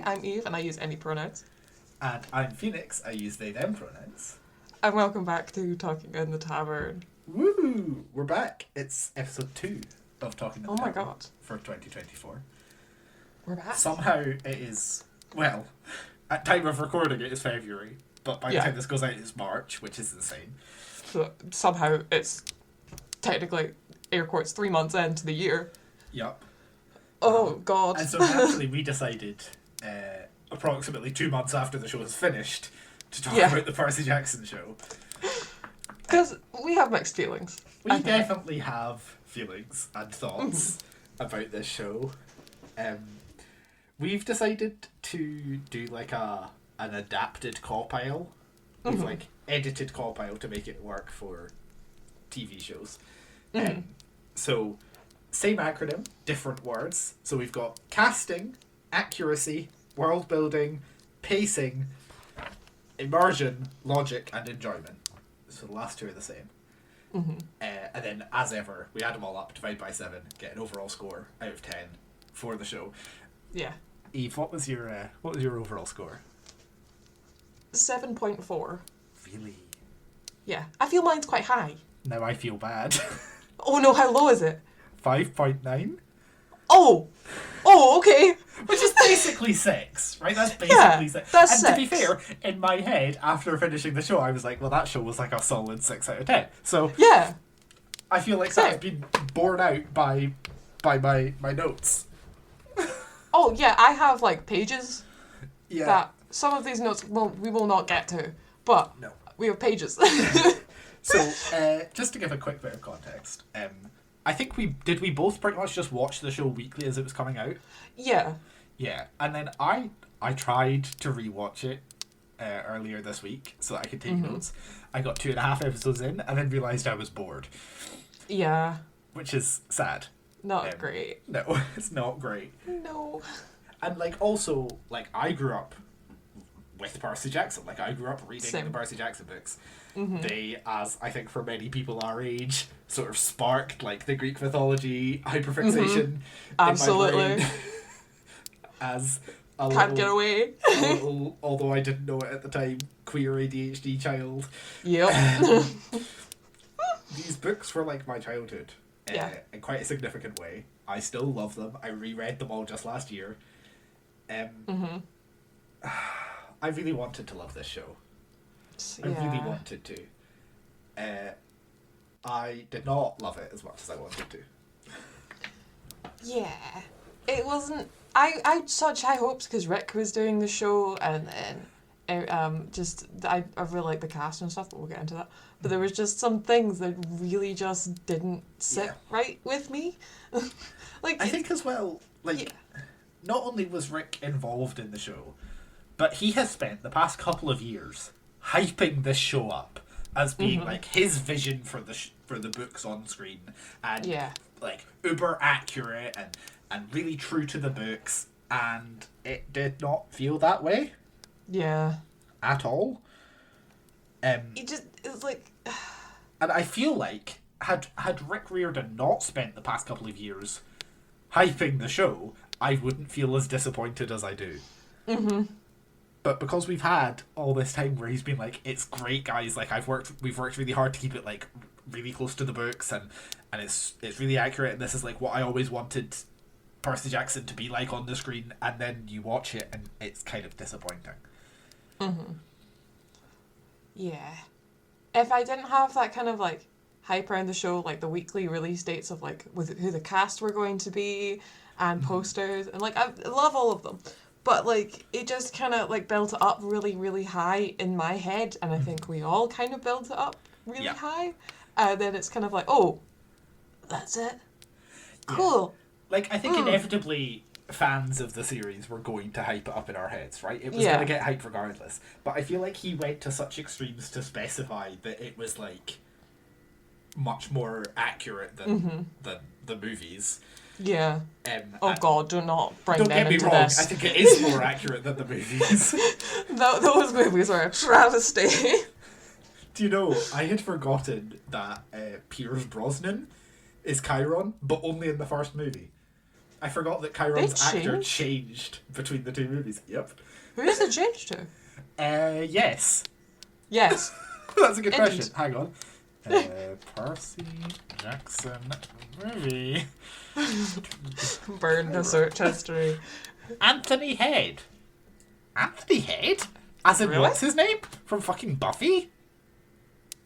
Hi, I'm Eve, and I use any pronouns. And I'm Phoenix, I use they, them pronouns. And welcome back to Talking in the Tavern. Woo! We're back. It's episode 2 of Talking in the Tavern. Oh my god. For 2024. We're back. Somehow it is, well, at time of recording it is February, but by the time this goes out it's March, which is insane. So somehow it's technically, air quotes, 3 months into the year. Yup. Oh god. And so naturally we decided, approximately 2 months after the show was finished, to talk about the Percy Jackson show. Because we have mixed feelings. We definitely have feelings and thoughts about this show. We've decided to do like an adapted compile. We've like edited compile to make it work for TV shows. So same acronym, different words. So we've got casting, accuracy, world building, pacing, immersion, logic, and enjoyment. So the last two are the same. And then, as ever, we add them all up, divide by 7, get an overall score out of 10 for the show. Yeah. Eve, what was your overall score? 7.4. Really? Yeah. I feel mine's quite high. Now I feel bad. Oh no, how low is it? 5.9? Oh! Oh, okay. Which is basically 6, right? That's basically 6. That's and 6. to be fair, in my head, after finishing the show, I was like, well, that show was like a solid 6 out of 10. So Yeah. I feel like that's been borne out by my notes. Oh yeah, I have like pages Yeah. that some of these notes we will not get to, but No. we have pages. So, just to give a quick bit of context, I think we both pretty much just watch the show weekly as it was coming out. Yeah. Yeah, and then I tried to rewatch it earlier this week so that I could take notes. I got 2.5 episodes in and then realised I was bored. Yeah. Which is sad. Not great. No, it's not great. No. And like also, like I grew up with Percy Jackson. Like I grew up reading the Percy Jackson books. They, as I think for many people our age, sort of sparked like the Greek mythology hyperfixation Absolutely. in my brain. As a Can't little, get away. a little, although I didn't know it at the time, queer ADHD child. Yep. These books were like my childhood. In quite a significant way. I still love them. I reread them all just last year. I really wanted to love this show. I really wanted to. I did not love it as much as I wanted to. Yeah. It wasn't... I had such high hopes because Rick was doing the show and then I really like the cast and stuff, but we'll get into that. But there was just some things that really just didn't sit right with me. I think as well, not only was Rick involved in the show, but he has spent the past couple of years hyping this show up as being like his vision for the books on screen and like uber accurate and really true to the books, and it did not feel that way. Yeah. At all. It was like... And I feel like had Rick Riordan not spent the past couple of years hyping the show, I wouldn't feel as disappointed as I do. But because we've had all this time where he's been like, it's great, guys, like we've worked really hard to keep it like really close to the books and it's really accurate, and this is like what I always wanted Percy Jackson to be like on the screen, and then you watch it and it's kind of disappointing. Yeah. If I didn't have that kind of like hype around the show, like the weekly release dates of like with who the cast were going to be and posters, and like I love all of them, but like it just kind of like built it up really, really high in my head, and I think we all kind of built it up really high, and then it's kind of like, oh, that's it. Cool. Like I think inevitably fans of the series were going to hype it up in our heads, right? It was going to get hyped regardless. But I feel like he went to such extremes to specify that it was like much more accurate than the movies. Yeah. God, do not bring don't them get me into wrong, this. I think it is more accurate than the movies. Those movies were a travesty. Do you know, I had forgotten that Pierce Brosnan is Chiron, but only in the first movie. I forgot that Chiron's actor changed? changed between the two movies. Yep. Who does it change to? Yes. Yes. That's a good Indeed. question. Hang on. Percy Jackson movie. Burn the search history. Anthony Head. Anthony Head? As in, Really? what's his name? From fucking Buffy?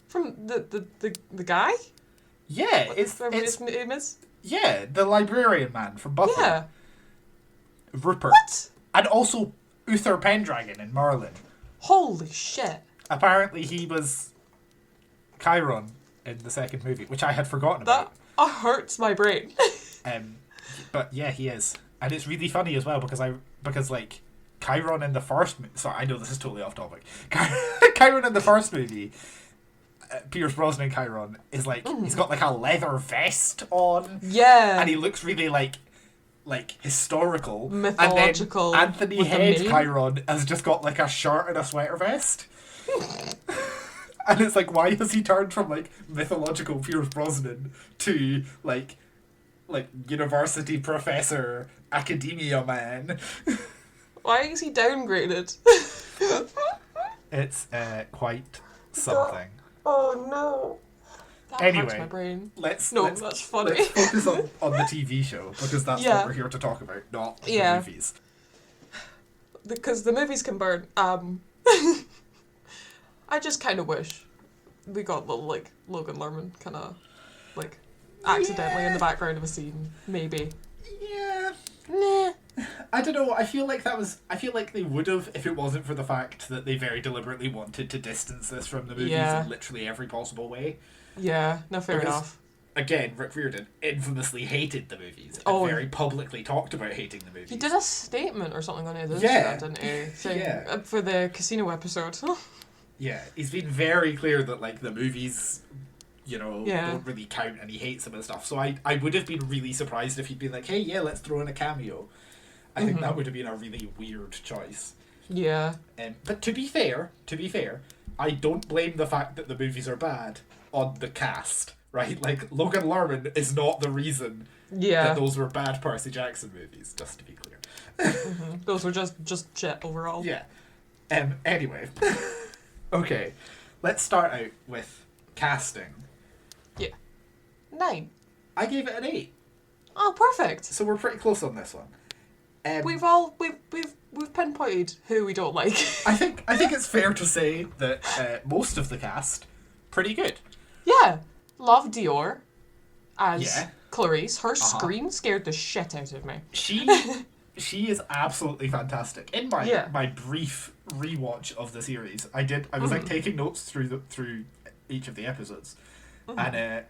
From the guy? Yeah, His name is? yeah, the librarian man from Buffy. Yeah. Rupert. What? And also Uther Pendragon in Merlin. Holy shit. Apparently he was Chiron in the second movie, which I had forgotten That about. hurts my brain. But yeah, he is. And it's really funny as well because like Chiron in the first sorry, I know this is totally off topic. Chiron in the first movie, Pierce Brosnan Chiron is like he's got like a leather vest on. Yeah. And he looks really like historical. Mythological. And then Anthony with the Head mane. Chiron has just got like a shirt and a sweater vest. And it's like, why has he turned from like mythological Pierce Brosnan to like university professor, academia man? Why is he downgraded? It's quite something. Oh no. That Anyway, hurts my brain. Let's That's funny. Let's focus on the TV show because that's Yeah. what we're here to talk about, not the Yeah. movies. Because the movies can burn. I just kind of wish we got little like Logan Lerman kind of like accidentally in the background of a scene, maybe. Yeah. Nah. I don't know. I feel like they would have if it wasn't for the fact that they very deliberately wanted to distance this from the movies Yeah. in literally every possible way. Yeah. No, fair Because- enough. Again, Rick Riordan infamously hated the movies and Oh. very publicly talked about hating the movies. He did a statement or something on his Yeah. Instagram, didn't he? Saying, Yeah. for the casino episode. Yeah, he's been very clear that like the movies, Yeah. don't really count, and he hates them and stuff. So I would have been really surprised if he'd been like, hey, yeah, let's throw in a cameo. I think that would have been a really weird choice. Yeah. But to be fair, I don't blame the fact that the movies are bad on the cast, right? Like, Logan Lerman is not the reason Yeah. that those were bad Percy Jackson movies, just to be clear. Those were just shit overall. Yeah. Anyway. Okay. Let's start out with casting. Yeah. 9. I gave it an 8, Oh, perfect. so we're pretty close on this one. We've pinpointed who we don't like. I think it's fair to say that most of the cast pretty good. Yeah. Love Dior as Yeah. Clarice. Her scream scared the shit out of me. She is absolutely fantastic. In my brief rewatch of the series, I was like taking notes through each of the episodes, and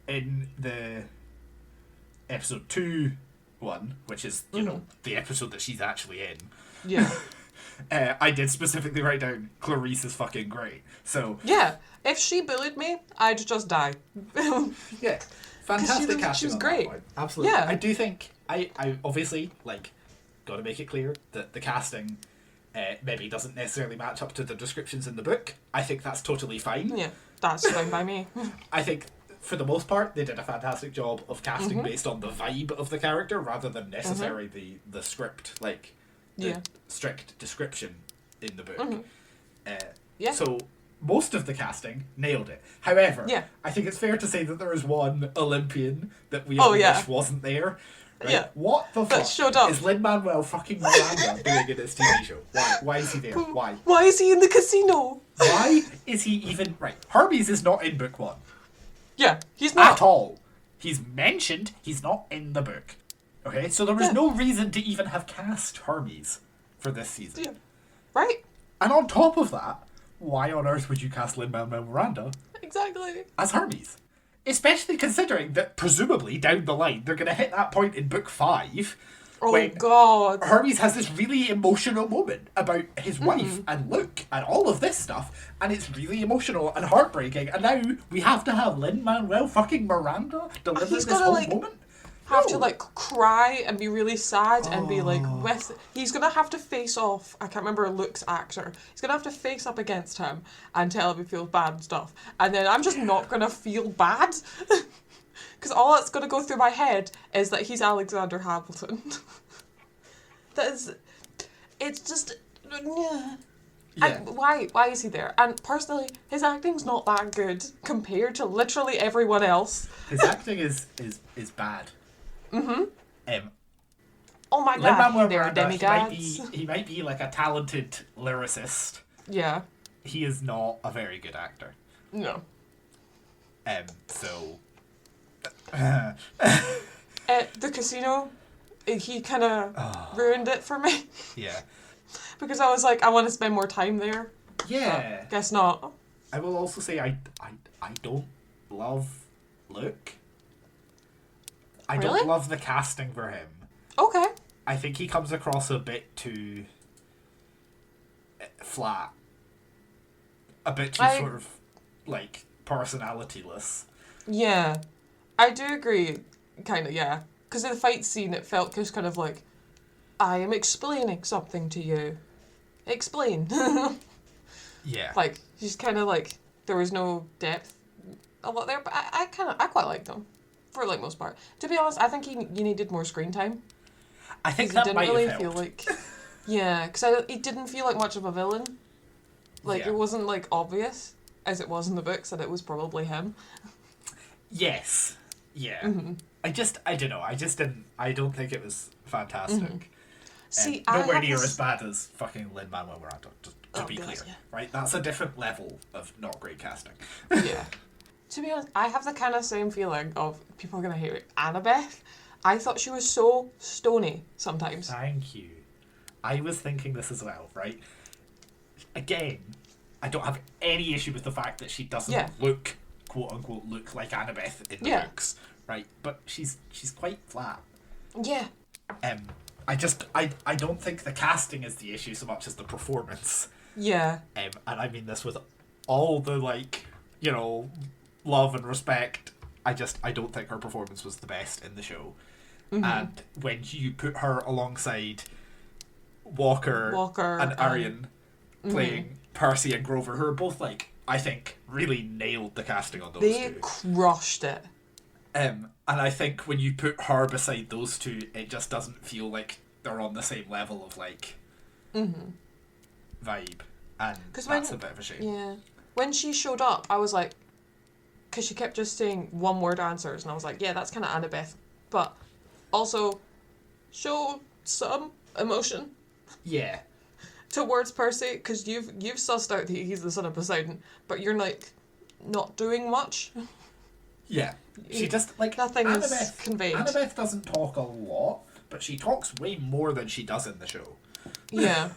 in the episode 2 one, which is the episode that she's actually in. Yeah. I did specifically write down Clarice is fucking great. So Yeah. If she bullied me, I'd just die. yeah, fantastic casting. she was on that great. one. Absolutely. Yeah. I do think I obviously like got to make it clear that the casting maybe doesn't necessarily match up to the descriptions in the book. I think that's totally fine. Yeah. That's fine by me. I think for the most part they did a fantastic job of casting based on the vibe of the character rather than necessarily the script, like the Yeah. strict description in the book. Yeah. So most of the casting nailed it. However, Yeah. I think it's fair to say that there is one Olympian that we Oh, all yeah. wish wasn't there. Right? Yeah. What the That fuck showed up. is Lin-Manuel fucking Miranda doing in this TV show? Why? Why is he there? Why? Why is he in the casino? Why is he even... Right, Hermes is not in book 1. Yeah. He's not. At all. He's mentioned, he's not in the book. Okay, so there was no reason to even have cast Hermes for this season. Yeah. Right? And on top of that, why on earth would you cast Lin-Manuel Miranda Exactly. as Hermes? Especially considering that presumably down the line they're going to hit that point in book 5 Oh, when God. Hermes has this really emotional moment about his wife and Luke and all of this stuff, and it's really emotional and heartbreaking, and now we have to have Lin-Manuel fucking Miranda deliver He's this gotta, whole like, moment? Have to No. like cry and be really sad and be like with. He's gonna have to face off. I can't remember Luke's actor. He's gonna have to face up against him and tell him he feels bad and stuff. And then I'm just not gonna feel bad Because all that's going to go through my head is that he's Alexander Hamilton. It's just... Yeah. And why is he there? And personally, his acting's not that good compared to literally everyone else. His acting is bad. Oh my god, they're demigods. He might be like a talented lyricist. Yeah. He is not a very good actor. No. So... At the casino, he kind of ruined it for me. Yeah. Because I was like, I want to spend more time there. Yeah. But guess not. I will also say I don't love Luke. I Really? don't love the casting for him. Okay. I think he comes across a bit too flat. A bit too sort of, like, personality-less. Yeah. I do agree, kind of, yeah. Because in the fight scene, it felt just kind of like, I am explaining something to you. Explain. Yeah. Like, just kind of like, there was no depth a lot there, but I quite liked him. For, like, most part. To be honest, I think you needed more screen time. I think that didn't might really have feel helped. like... Yeah, because he didn't feel like much of a villain. Like, Yeah. it wasn't, like, obvious, as it was in the books, that it was probably him. Yes. Yeah. Mm-hmm. I don't know. I don't think it was fantastic. Mm-hmm. See, nowhere I near have as bad as fucking Lin-Manuel Miranda, just to be God, clear. yeah. Right? That's a different level of not great casting. Yeah. To be honest, I have the kind of same feeling of, people are going to hate it, Annabeth. I thought she was so stony sometimes. Thank you. I was thinking this as well, right? Again, I don't have any issue with the fact that she doesn't look, quote unquote, look like Annabeth in the books, right? But she's quite flat. Yeah. I don't think the casting is the issue so much as the performance. Yeah. And I mean this with all the, like, you know, love and respect. I don't think her performance was the best in the show. Mm-hmm. And when you put her alongside Walker and Arian playing Percy and Grover, who are both, like, I think, really nailed the casting on those two. They crushed it. And I think when you put her beside those two, it just doesn't feel like they're on the same level of, like, vibe. And that's a bit of a shame. Yeah. When she showed up, I was like, because she kept just saying one-word answers, and I was like, yeah, that's kind of Annabeth. But also, show some emotion. Yeah. Towards Percy, because you've sussed out that he's the son of Poseidon, but you're, like, not doing much. Yeah. She just, like, nothing is conveyed. Annabeth doesn't talk a lot, but she talks way more than she does in the show. Yeah.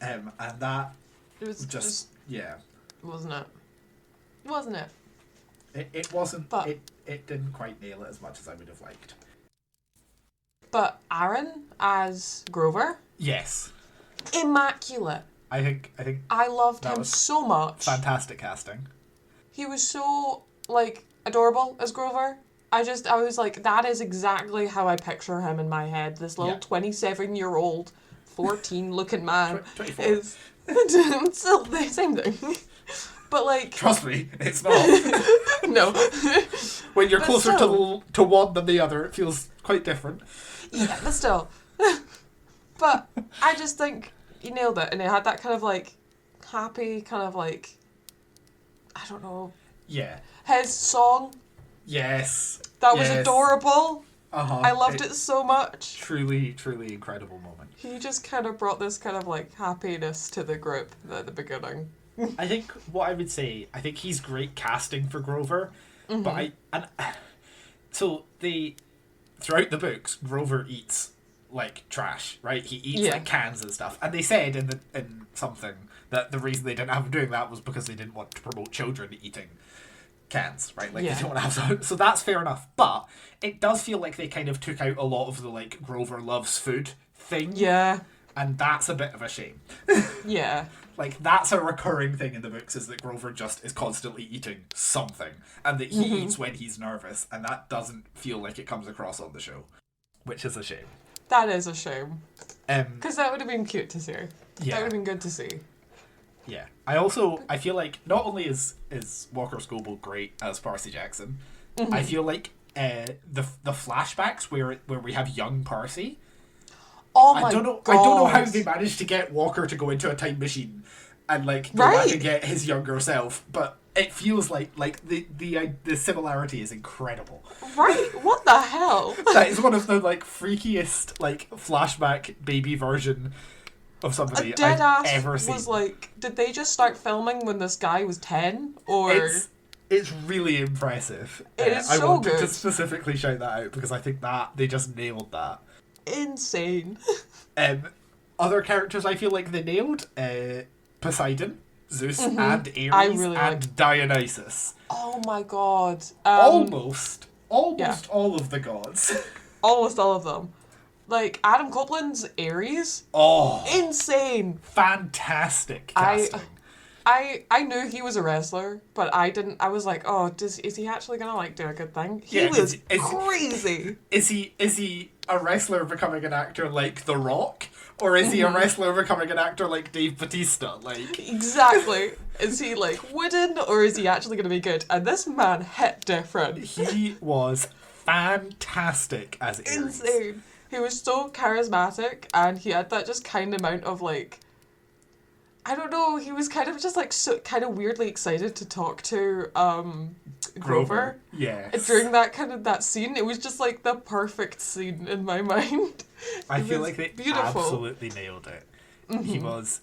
And that it was just yeah. Wasn't it? Wasn't it? It wasn't, but it didn't quite nail it as much as I would have liked. But Aaron as Grover? Yes. Immaculate. I think I loved him so much. Fantastic casting. He was so, like, adorable as Grover. I was like, that is exactly how I picture him in my head. This little 27-year-old, 14-looking man 24. is still the same thing. But, like... Trust me, it's not. No. When you're closer to one than the other, it feels quite different. Yeah, but still. But I just think he nailed it. And it had that kind of, like, happy, kind of, like... I don't know. Yeah. His song. Yes. That was adorable. Uh-huh. I loved it so much. Truly, truly incredible moment. He just kind of brought this kind of, like, happiness to the group at the beginning. I think what I would say, I think he's great casting for Grover, but so throughout the books, Grover eats like trash, right? He eats like cans and stuff, and they said in something that the reason they didn't have him doing that was because they didn't want to promote children eating cans, right? Like they don't want to have so that's fair enough, but it does feel like they kind of took out a lot of the like Grover loves food thing, and that's a bit of a shame. Like, that's a recurring thing in the books, is that Grover just is constantly eating something, and that he eats when he's nervous, and that doesn't feel like it comes across on the show, which is a shame. That is a shame. Because that would have been cute to see. Yeah. That would have been good to see. Yeah. I feel like, not only is Walker Scobell great as Percy Jackson, I feel like the flashbacks where we have young Percy. Oh my I don't know God. how they managed to get Walker to go into a time machine and like go back and get his younger self, but it feels like the similarity is incredible. Right? What the hell? That is one of the like freakiest like flashback baby version of somebody I've ever seen. Was like, did they just start filming when this guy was 10? Or it's really impressive. It is so I wanted good. to specifically shout that out because I think that they just nailed that. Insane. Other characters I feel like they nailed: Poseidon, Zeus, and Ares, and Dionysus. Oh my God. Almost all of the gods. Almost all of them. Like, Adam Copeland's Ares. Oh. Insane. Fantastic casting. I knew he was a wrestler, but I didn't. I was like, oh, is he actually gonna like do a good thing? He was crazy. Is he a wrestler becoming an actor like The Rock, or is he a wrestler becoming an actor like Dave Bautista? Like exactly. Is he like wooden, or is he actually gonna be good? And this man hit different. He was fantastic as Ares. Insane. He was so charismatic, and he had that just kind amount of like. I don't know, he was kind of just like so kind of weirdly excited to talk to Grover. Yeah. During that scene, it was just like the perfect scene in my mind. I feel like they absolutely nailed it. He was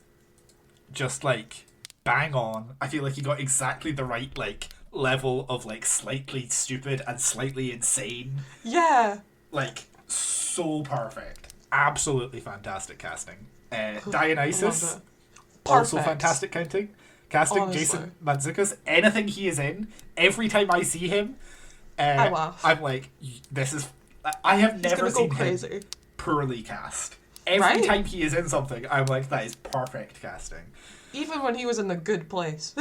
just like bang on. I feel like he got exactly the right like level of like slightly stupid and slightly insane. Yeah. Like so perfect. Absolutely fantastic casting. Dionysus. Also fantastic casting. Honestly. Jason Mantzoukas. Anything he is in, every time I see him, I laugh. I'm like, this is... I have never seen him poorly cast. Every time he is in something, I'm like, that is perfect casting. Even when he was in The Good Place.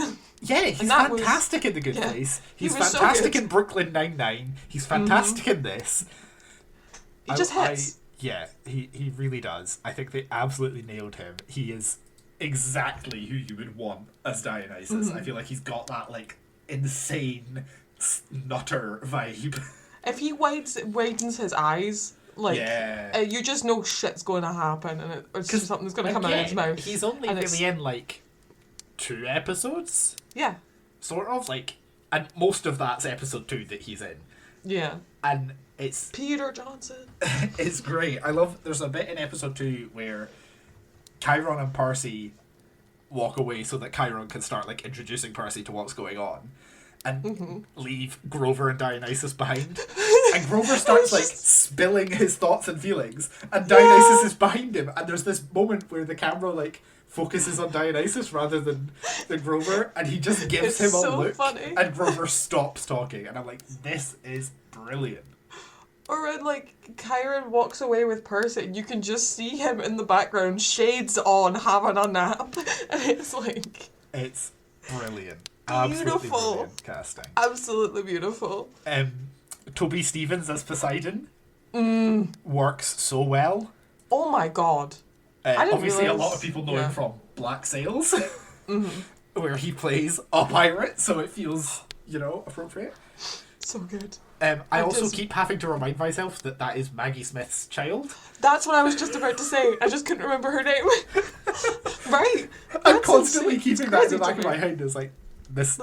Yeah, he's fantastic in The Good Place. He's fantastic in Brooklyn Nine-Nine. He's fantastic in this. He just hits. He really does. I think they absolutely nailed him. He is exactly who you would want as Dionysus. I feel like he's got that like insane nutter vibe. If he widens his eyes, like you just know shit's going to happen, and it's just something's going to come out of his mouth. He's only really in like 2 episodes. Yeah. Sort of like, and most of that's episode 2 that he's in. Yeah. And it's Peter Johnson. It's great. I love. There's a bit in episode 2 where Chiron and Percy walk away so that Chiron can start like introducing Percy to what's going on, and leave Grover and Dionysus behind. And Grover starts like spilling his thoughts and feelings, and Dionysus is behind him. And there's this moment where the camera like focuses on Dionysus rather than Grover, and he just gives him a look, and Grover stops talking, and I'm like, this is brilliant. Or when, like, Chiron walks away with Percy, and you can just see him in the background, shades on, having a nap. And it's like... It's brilliant. Beautiful. Absolutely brilliant casting. Absolutely beautiful. Toby Stephens as Poseidon works so well. Oh my God. Obviously, a lot of people know him from Black Sails, where he plays a pirate, so it feels, appropriate. So good. I also keep having to remind myself that is Maggie Smith's child. That's what I was just about to say. I just couldn't remember her name. Right. I'm constantly keeping that in the back of my head. It's like, this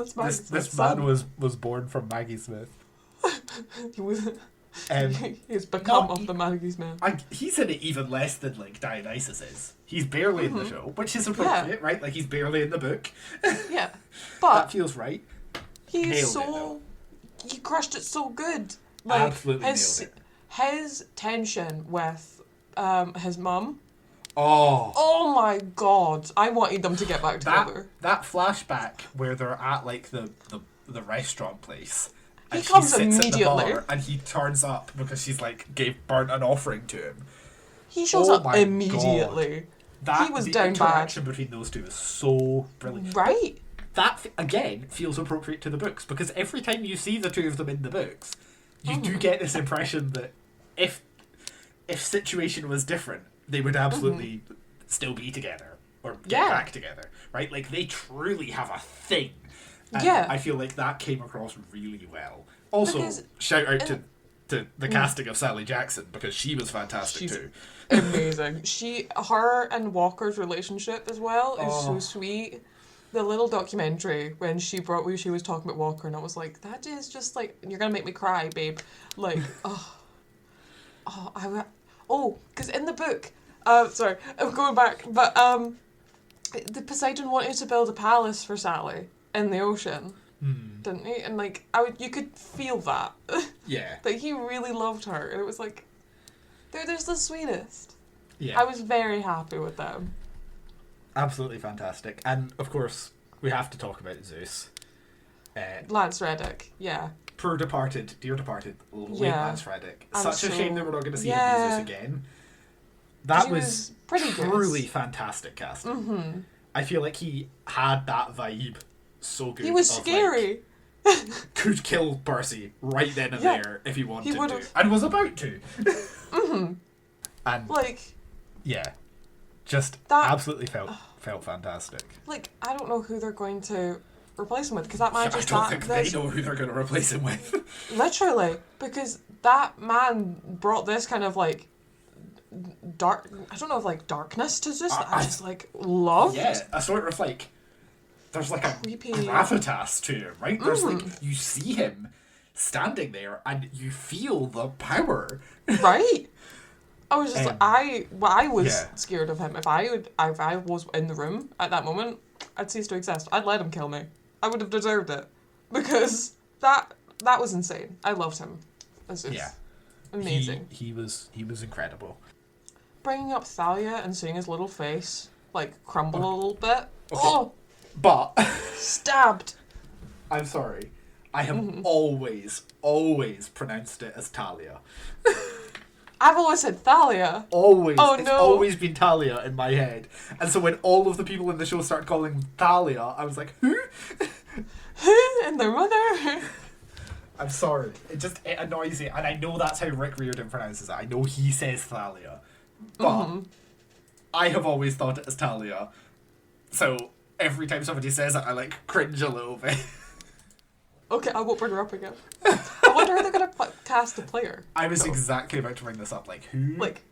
man was born from Maggie Smith. He's become of the Maggie Smith. He's in it even less than like Dionysus is. He's barely in the show, which is appropriate, right? Like he's barely in the book. Yeah. But that feels right. He crushed it so good. Like, absolutely nailed it. His tension with his mum. Oh my God! I wanted them to get back together. That flashback where they're at like the restaurant place. And he comes she sits immediately. At the bar and he turns up because she's like burnt an offering to him. He shows up immediately. God. He was the down interaction bad. Between those two is so brilliant. Right. That, again, feels appropriate to the books, because every time you see the two of them in the books, you do get this impression that if situation was different, they would absolutely still be together, or get back together, right? Like, they truly have a thing, And Yeah. I feel like that came across really well. Also, Because shout out to the casting of Sally Jackson, because she was fantastic she's too. amazing. Her and Walker's relationship as well is so Oh. sweet. The little documentary when she was talking about Walker, and I was like, that is just like, you're gonna make me cry, babe. Like, because in the book, sorry, I'm going back, but the Poseidon wanted to build a palace for Sally in the ocean, didn't he? And like, you could feel that. Yeah. That he really loved her, and it was like, they're just the sweetest. Yeah. I was very happy with them. Absolutely fantastic. And of course, we have to talk about Zeus. Lance Reddick, yeah. Dear departed, late Yeah. Lance Reddick. I'm Such a shame that we're not going to see him Yeah. use this again. That He was pretty good. truly fantastic casting. Mm-hmm. I feel like he had that vibe so good. He was of, scary. Like, could kill Percy right then and Yeah. there if he wanted He to. would've. And was about to. Mm-hmm. And Like, yeah. Just That- absolutely felt fantastic. like, I don't know who they're going to replace him with, because that man I just don't think they this, know who they're going to replace him with. literally, because that man brought this kind of like dark, I don't know if like darkness to Zeus that I just like loved. Yeah, a sort of like, there's like a Creepy. gravitas to him, right? There's like, you see him standing there and you feel the power. Right. I was just I was yeah. scared of him. If I was in the room at that moment, I'd cease to exist. I'd let him kill me. I would have deserved it, because that was insane. I loved him. As Zeus. Yeah. Amazing. He was incredible. Bringing up Thalia and seeing his little face like crumble a little bit. Okay. Oh, But stabbed. I'm sorry. I have Mm-hmm. always pronounced it as Talia. I've always said Thalia. Always. Oh, It's no. always been Talia in my head. And so when all of the people in the show started calling him Thalia, I was like, who? And their mother. I'm sorry. It annoys me. And I know that's how Rick Riordan pronounces it. I know he says Thalia. But I have always thought it as Talia. So every time somebody says it, I like cringe a little bit. Okay, I won't bring her up again. I wonder how they're gonna cast the player. I was exactly about to bring this up. Like, who? Like,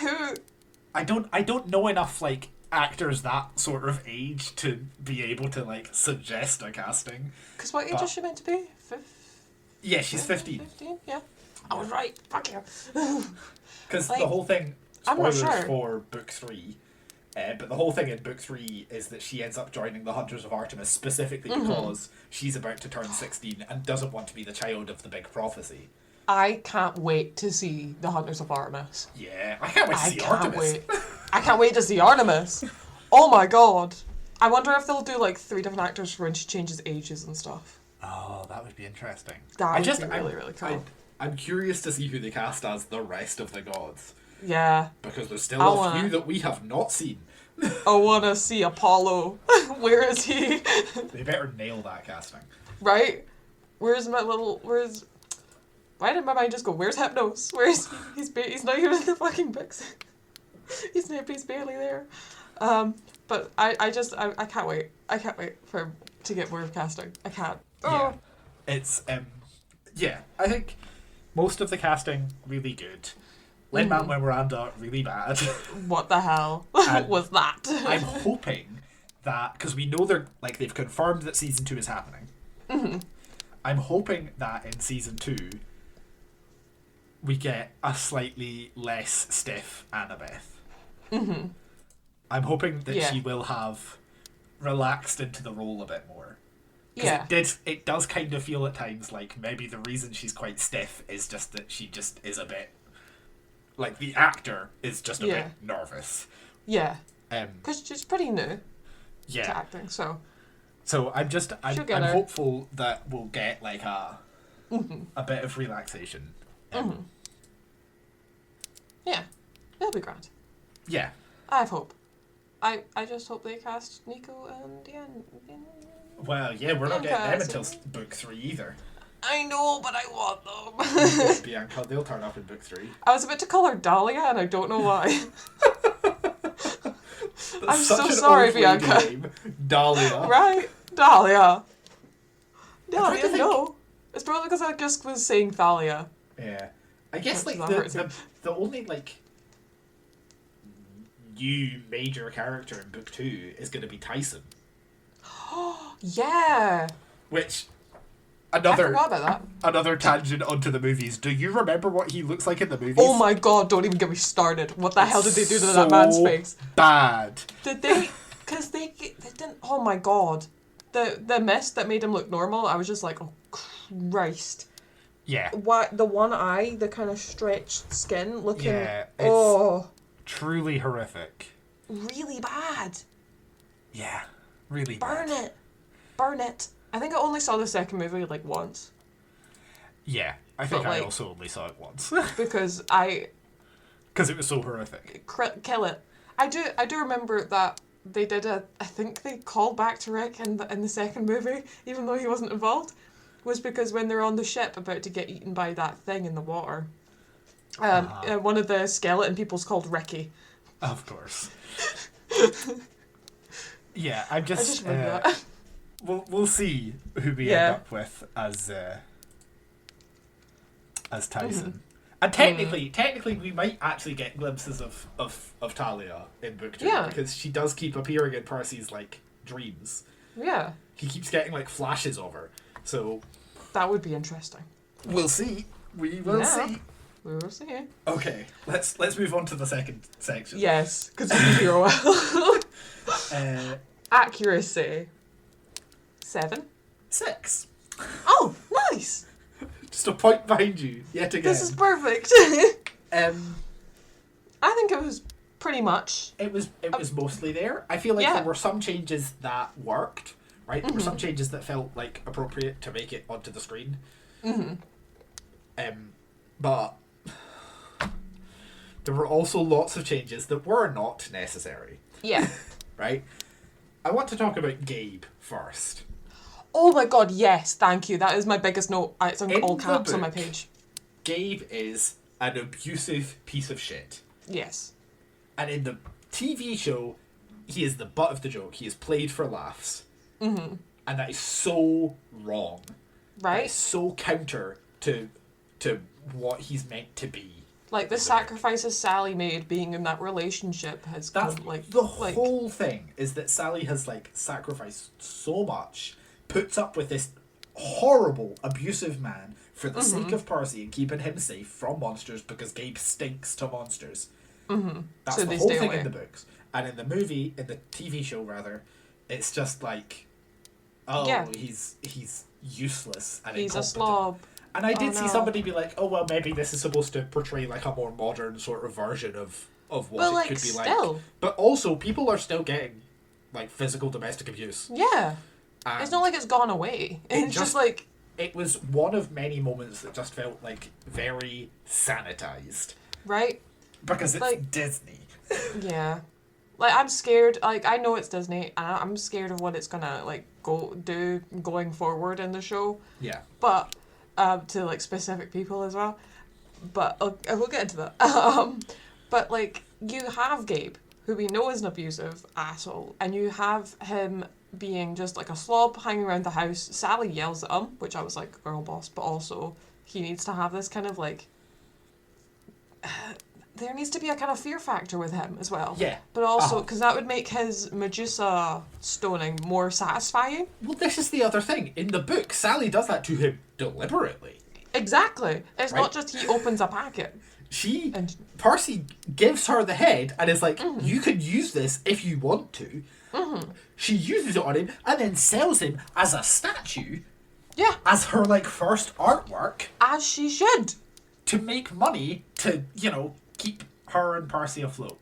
who? I don't know enough like actors that sort of age to be able to like suggest a casting. Because what age is she meant to be? Yeah, she's 15. 15? Yeah. I was right. Fuck you. Because Like, the whole thing, I'm not spoilers sure. for book 3, but the whole thing in book 3 is that she ends up joining the Hunters of Artemis specifically because she's about to turn 16 and doesn't want to be the child of the big prophecy. I can't wait to see the Hunters of Artemis. Yeah, I can't wait to I see can't Artemis. wait. I can't wait to see Artemis. Oh my god. I wonder if they'll do like 3 different actors for when she changes ages and stuff. Oh, that would be interesting. That would be really, really cool. I'm curious to see who they cast as the rest of the gods. Yeah. Because there's still a few that we have not seen. I wanna see Apollo. Where is he? They better nail that casting. Right? Why did my mind just go, where's Hypnos? Where's he's not even in the fucking books. he's barely there. But I can't wait. I can't wait to get more of casting. I can't. Yeah. Oh. It's I think most of the casting really good. Lin-Manuel Miranda really bad. What the hell was that? I'm hoping that, because we know they've confirmed that season 2 is happening. I'm hoping that in season 2 we get a slightly less stiff Annabeth. I'm hoping that she will have relaxed into the role a bit more. Yeah. It does kind of feel at times like maybe the reason she's quite stiff is just that she just is a bit, like the actor is just a bit nervous. Yeah. Because she's pretty new Yeah. to acting, so. So I'm She'll get her. hopeful that we'll get like a bit of relaxation. Yeah. It'll be grand. Yeah. I have hope. I just hope they cast Nico and Diane. Well, yeah, we're not Bianca, getting them until book 3 either. I know, but I want them. Bianca, they'll turn up in book 3. I was about to call her Dahlia, and I don't know why. I'm so sorry, Bianca. Name. Dahlia. Right? Dahlia. No, I didn't know. It's probably because I just was saying Thalia. Yeah. I guess, like, Which the only, like, new major character in book 2 is going to be Tyson. Yeah. Which, I forgot about that. another tangent onto the movies. Do you remember what he looks like in the movies? Oh my god, don't even get me started. What the hell did they do to that man's face? Bad. Did they... Because they didn't... Oh my god. The mist that made him look normal, I was just like, oh Christ. Yeah. What, the one eye, the kind of stretched skin looking... Yeah, it's truly horrific. Really bad. Yeah, really Burn bad. it. Burn it. I think I only saw the second movie, like, once. Yeah, I think But, I like, also only saw it once. Because Because it was so horrific. Kill it. I do remember that they did I think they called back to Rick in the second movie, even though he wasn't involved, was because when they're on the ship about to get eaten by that thing in the water, one of the skeleton people's called Ricky. Of course. Yeah, I just remember that. We'll see who we end up with as Tyson. And technically, we might actually get glimpses of Talia in book 2 because she does keep appearing in Percy's, like, dreams. Yeah. He keeps getting, like, flashes of her. So that would be interesting. We'll see. We will see. We will see. Okay, let's move on to the second section. Yes, because we've been here a while. Accuracy. 7. 6. Oh, nice. Just a point behind you, yet again. This is perfect. I think it was pretty much. It was mostly there. I feel like there were some changes that worked, right? There were some changes that felt like appropriate to make it onto the screen. But there were also lots of changes that were not necessary. Yeah. Right? I want to talk about Gabe first. Oh my god, yes, thank you. That is my biggest note. It's in all caps book, on my page. Gabe is an abusive piece of shit. Yes. And in the TV show, he is the butt of the joke. He is played for laughs. And that is so wrong. Right? That is so counter to what he's meant to be. Like, the sacrifices Sally made being in that relationship has That's come, like... the whole thing, is that Sally has, like, sacrificed so much, puts up with this horrible, abusive man for the sake of Percy and keeping him safe from monsters because Gabe stinks to monsters. That's so the whole thing away. in the books. And in the movie, in the TV show rather, it's just like, he's useless and he's incompetent. a slob. And I did see somebody be like, oh, well, maybe this is supposed to portray, like, a more modern sort of version of what it could be like. But also, people are still getting, like, physical domestic abuse. Yeah. And it's not like it's gone away. It's just like... It was one of many moments that just felt, like, very sanitized. Right? Because it's like, Disney. Yeah. Like, I'm scared. Like, I know it's Disney, and I'm scared of what it's gonna, like, do going forward in the show. Yeah. But... to, like, specific people as well. But we'll get into that. But, like, you have Gabe, who we know is an abusive asshole, and you have him being just, like, a slob hanging around the house. Sally yells at him, which I was like, girl boss, but also he needs to have this kind of, like... there needs to be a kind of fear factor with him as well. Yeah. But also, because that would make his Medusa stoning more satisfying. Well, this is the other thing. In the book, Sally does that to him deliberately. Exactly. It's not just he opens a packet. Percy gives her the head and is like, you can use this if you want to. She uses it on him and then sells him as a statue. Yeah. As her, like, first artwork. As she should. To make money to, keep her and Percy afloat.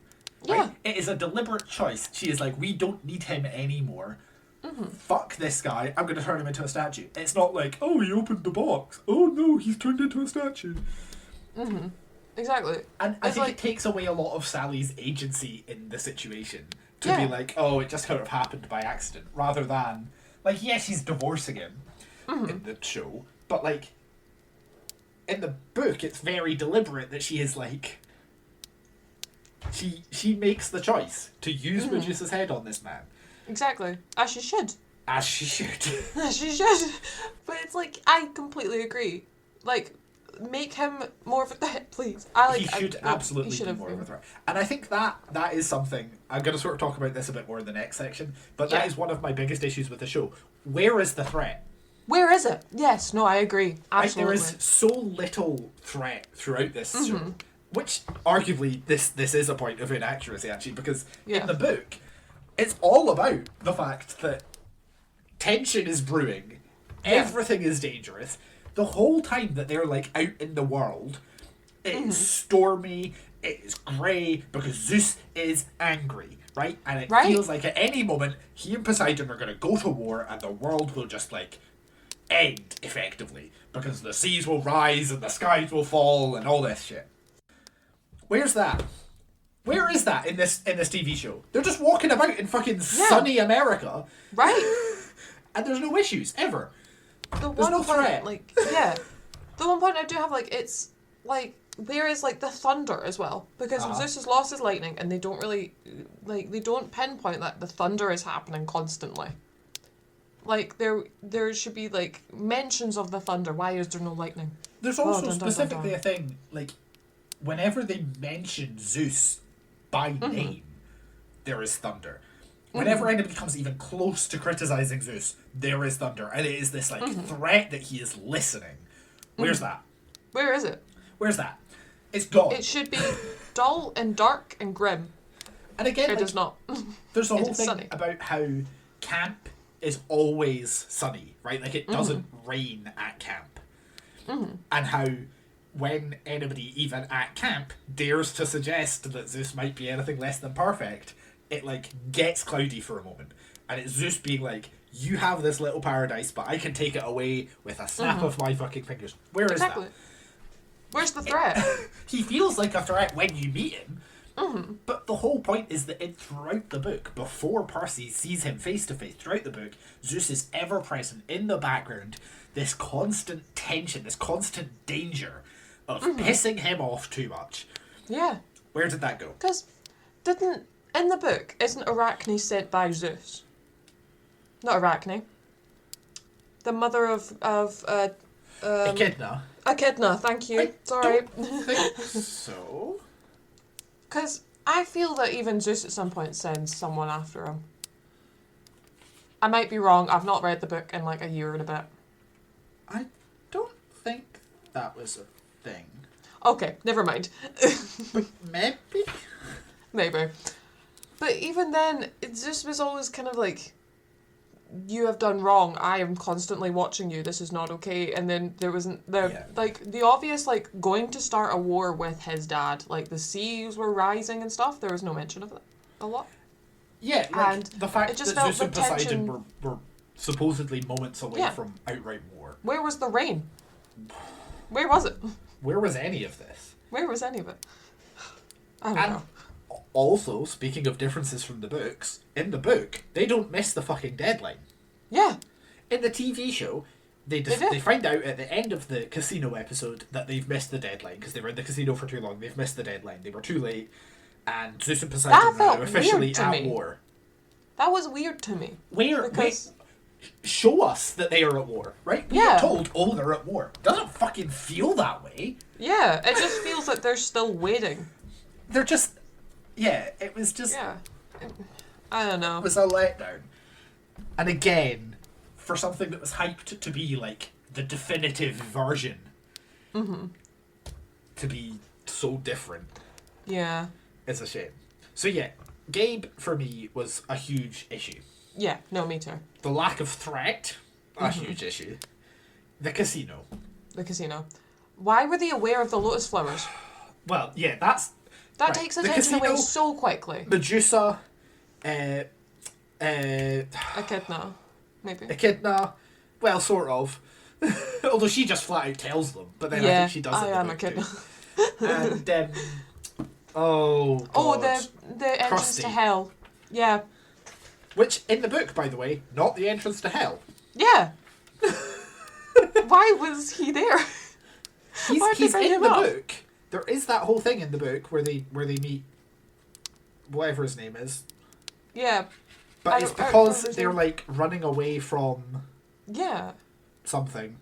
Right? Yeah. It is a deliberate choice. She is like, we don't need him anymore. Fuck this guy. I'm going to turn him into a statue. It's not like, oh, he opened the box. Oh, no, he's turned into a statue. Exactly. And I think it takes away a lot of Sally's agency in the situation to be like, oh, it just kind of happened by accident. Rather than, like, yes, she's divorcing him in the show. But, like, in the book, it's very deliberate that she is, like... She makes the choice to use Medusa's head on this man. Exactly. As she should. As she should. She should. But it's like, I completely agree. Like, make him more of a threat, please. He should absolutely be more of a threat. And I think that is something, I'm going to sort of talk about this a bit more in the next section, but that is one of my biggest issues with the show. Where is the threat? Where is it? Yes, no, I agree. Absolutely. There is so little threat throughout this show, which arguably this is a point of inaccuracy, actually, because in the book, it's all about the fact that tension is brewing, everything is dangerous. The whole time that they're like out in the world, it is stormy, it is grey, because Zeus is angry, right? And it feels like at any moment he and Poseidon are going to go to war and the world will just like end effectively, because the seas will rise and the skies will fall and all this shit. Where's that? Where is that in this TV show? They're just walking about in fucking sunny America, right? And there's no issues ever. There's no threat. Like, the one point I do have, like, it's like there is like the thunder as well, because Zeus has lost his lightning, and they don't really they don't pinpoint that the thunder is happening constantly. Like there should be like mentions of the thunder. Why is there no lightning? There's also specifically a thing, like, whenever they mention Zeus by name, there is thunder. Whenever anybody comes even close to criticizing Zeus, there is thunder. And it is this, like, threat that he is listening. Where's that? Where is it? Where's that? It's gone. It should be dull and dark and grim. And again, it does not. There's a whole thing about how camp is always sunny, right? Like, it doesn't rain at camp. And how when anybody, even at camp, dares to suggest that Zeus might be anything less than perfect, it, like, gets cloudy for a moment. And it's Zeus being like, you have this little paradise, but I can take it away with a snap of my fucking fingers. Where is that? Where's the threat? He feels like a threat when you meet him. But the whole point is that throughout the book, before Percy sees him face to face, throughout the book, Zeus is ever present in the background. This constant tension, this constant danger of pissing him off too much. Yeah. Where did that go? Because in the book, isn't Arachne sent by Zeus? Not Arachne. The mother of Echidna. Echidna, thank you. Sorry. Don't think so. Because I feel that even Zeus at some point sends someone after him. I might be wrong. I've not read the book in like a year and a bit. I don't think that was a thing. Okay, never mind. But maybe? Maybe. But even then, Zeus was always kind of like, you have done wrong. I am constantly watching you. This is not okay. And then there wasn't like the obvious like going to start a war with his dad. Like the seas were rising and stuff. There was no mention of that a lot. Yeah, like and the fact it just that felt Zeus and the Poseidon tension... were supposedly moments away from outright war. Where was the rain? Where was it? Where was any of this? Where was any of it? I don't know. Also, speaking of differences from the books, in the book, they don't miss the fucking deadline. Yeah. In the TV show, they find out at the end of the casino episode that they've missed the deadline because they were in the casino for too long. They've missed the deadline. They were too late. And Zeus and Poseidon are now officially at war. That was weird to me. Show us that they are at war, right? We are told, they're at war. Doesn't fucking feel that way. Yeah, it just feels like they're still waiting. They're just... Yeah, it was just... Yeah. I don't know. It was a letdown. And again, for something that was hyped to be, like, the definitive version, to be so different. Yeah. It's a shame. So yeah, Gabe, for me, was a huge issue. Yeah, no, me too. The lack of threat, a huge issue. The casino. Why were they aware of the lotus flowers? Well, yeah, that takes attention away so quickly. Medusa, Echidna, maybe. Echidna, well, sort of. Although she just flat out tells them, but then I think she does it in the book too. And God. The entrance to hell. Yeah. Which, in the book, by the way, not the entrance to hell. Yeah. Why was he there? He's in the book. There is that whole thing in the book where they meet whatever his name is. Yeah. But it's because they're like running away from something.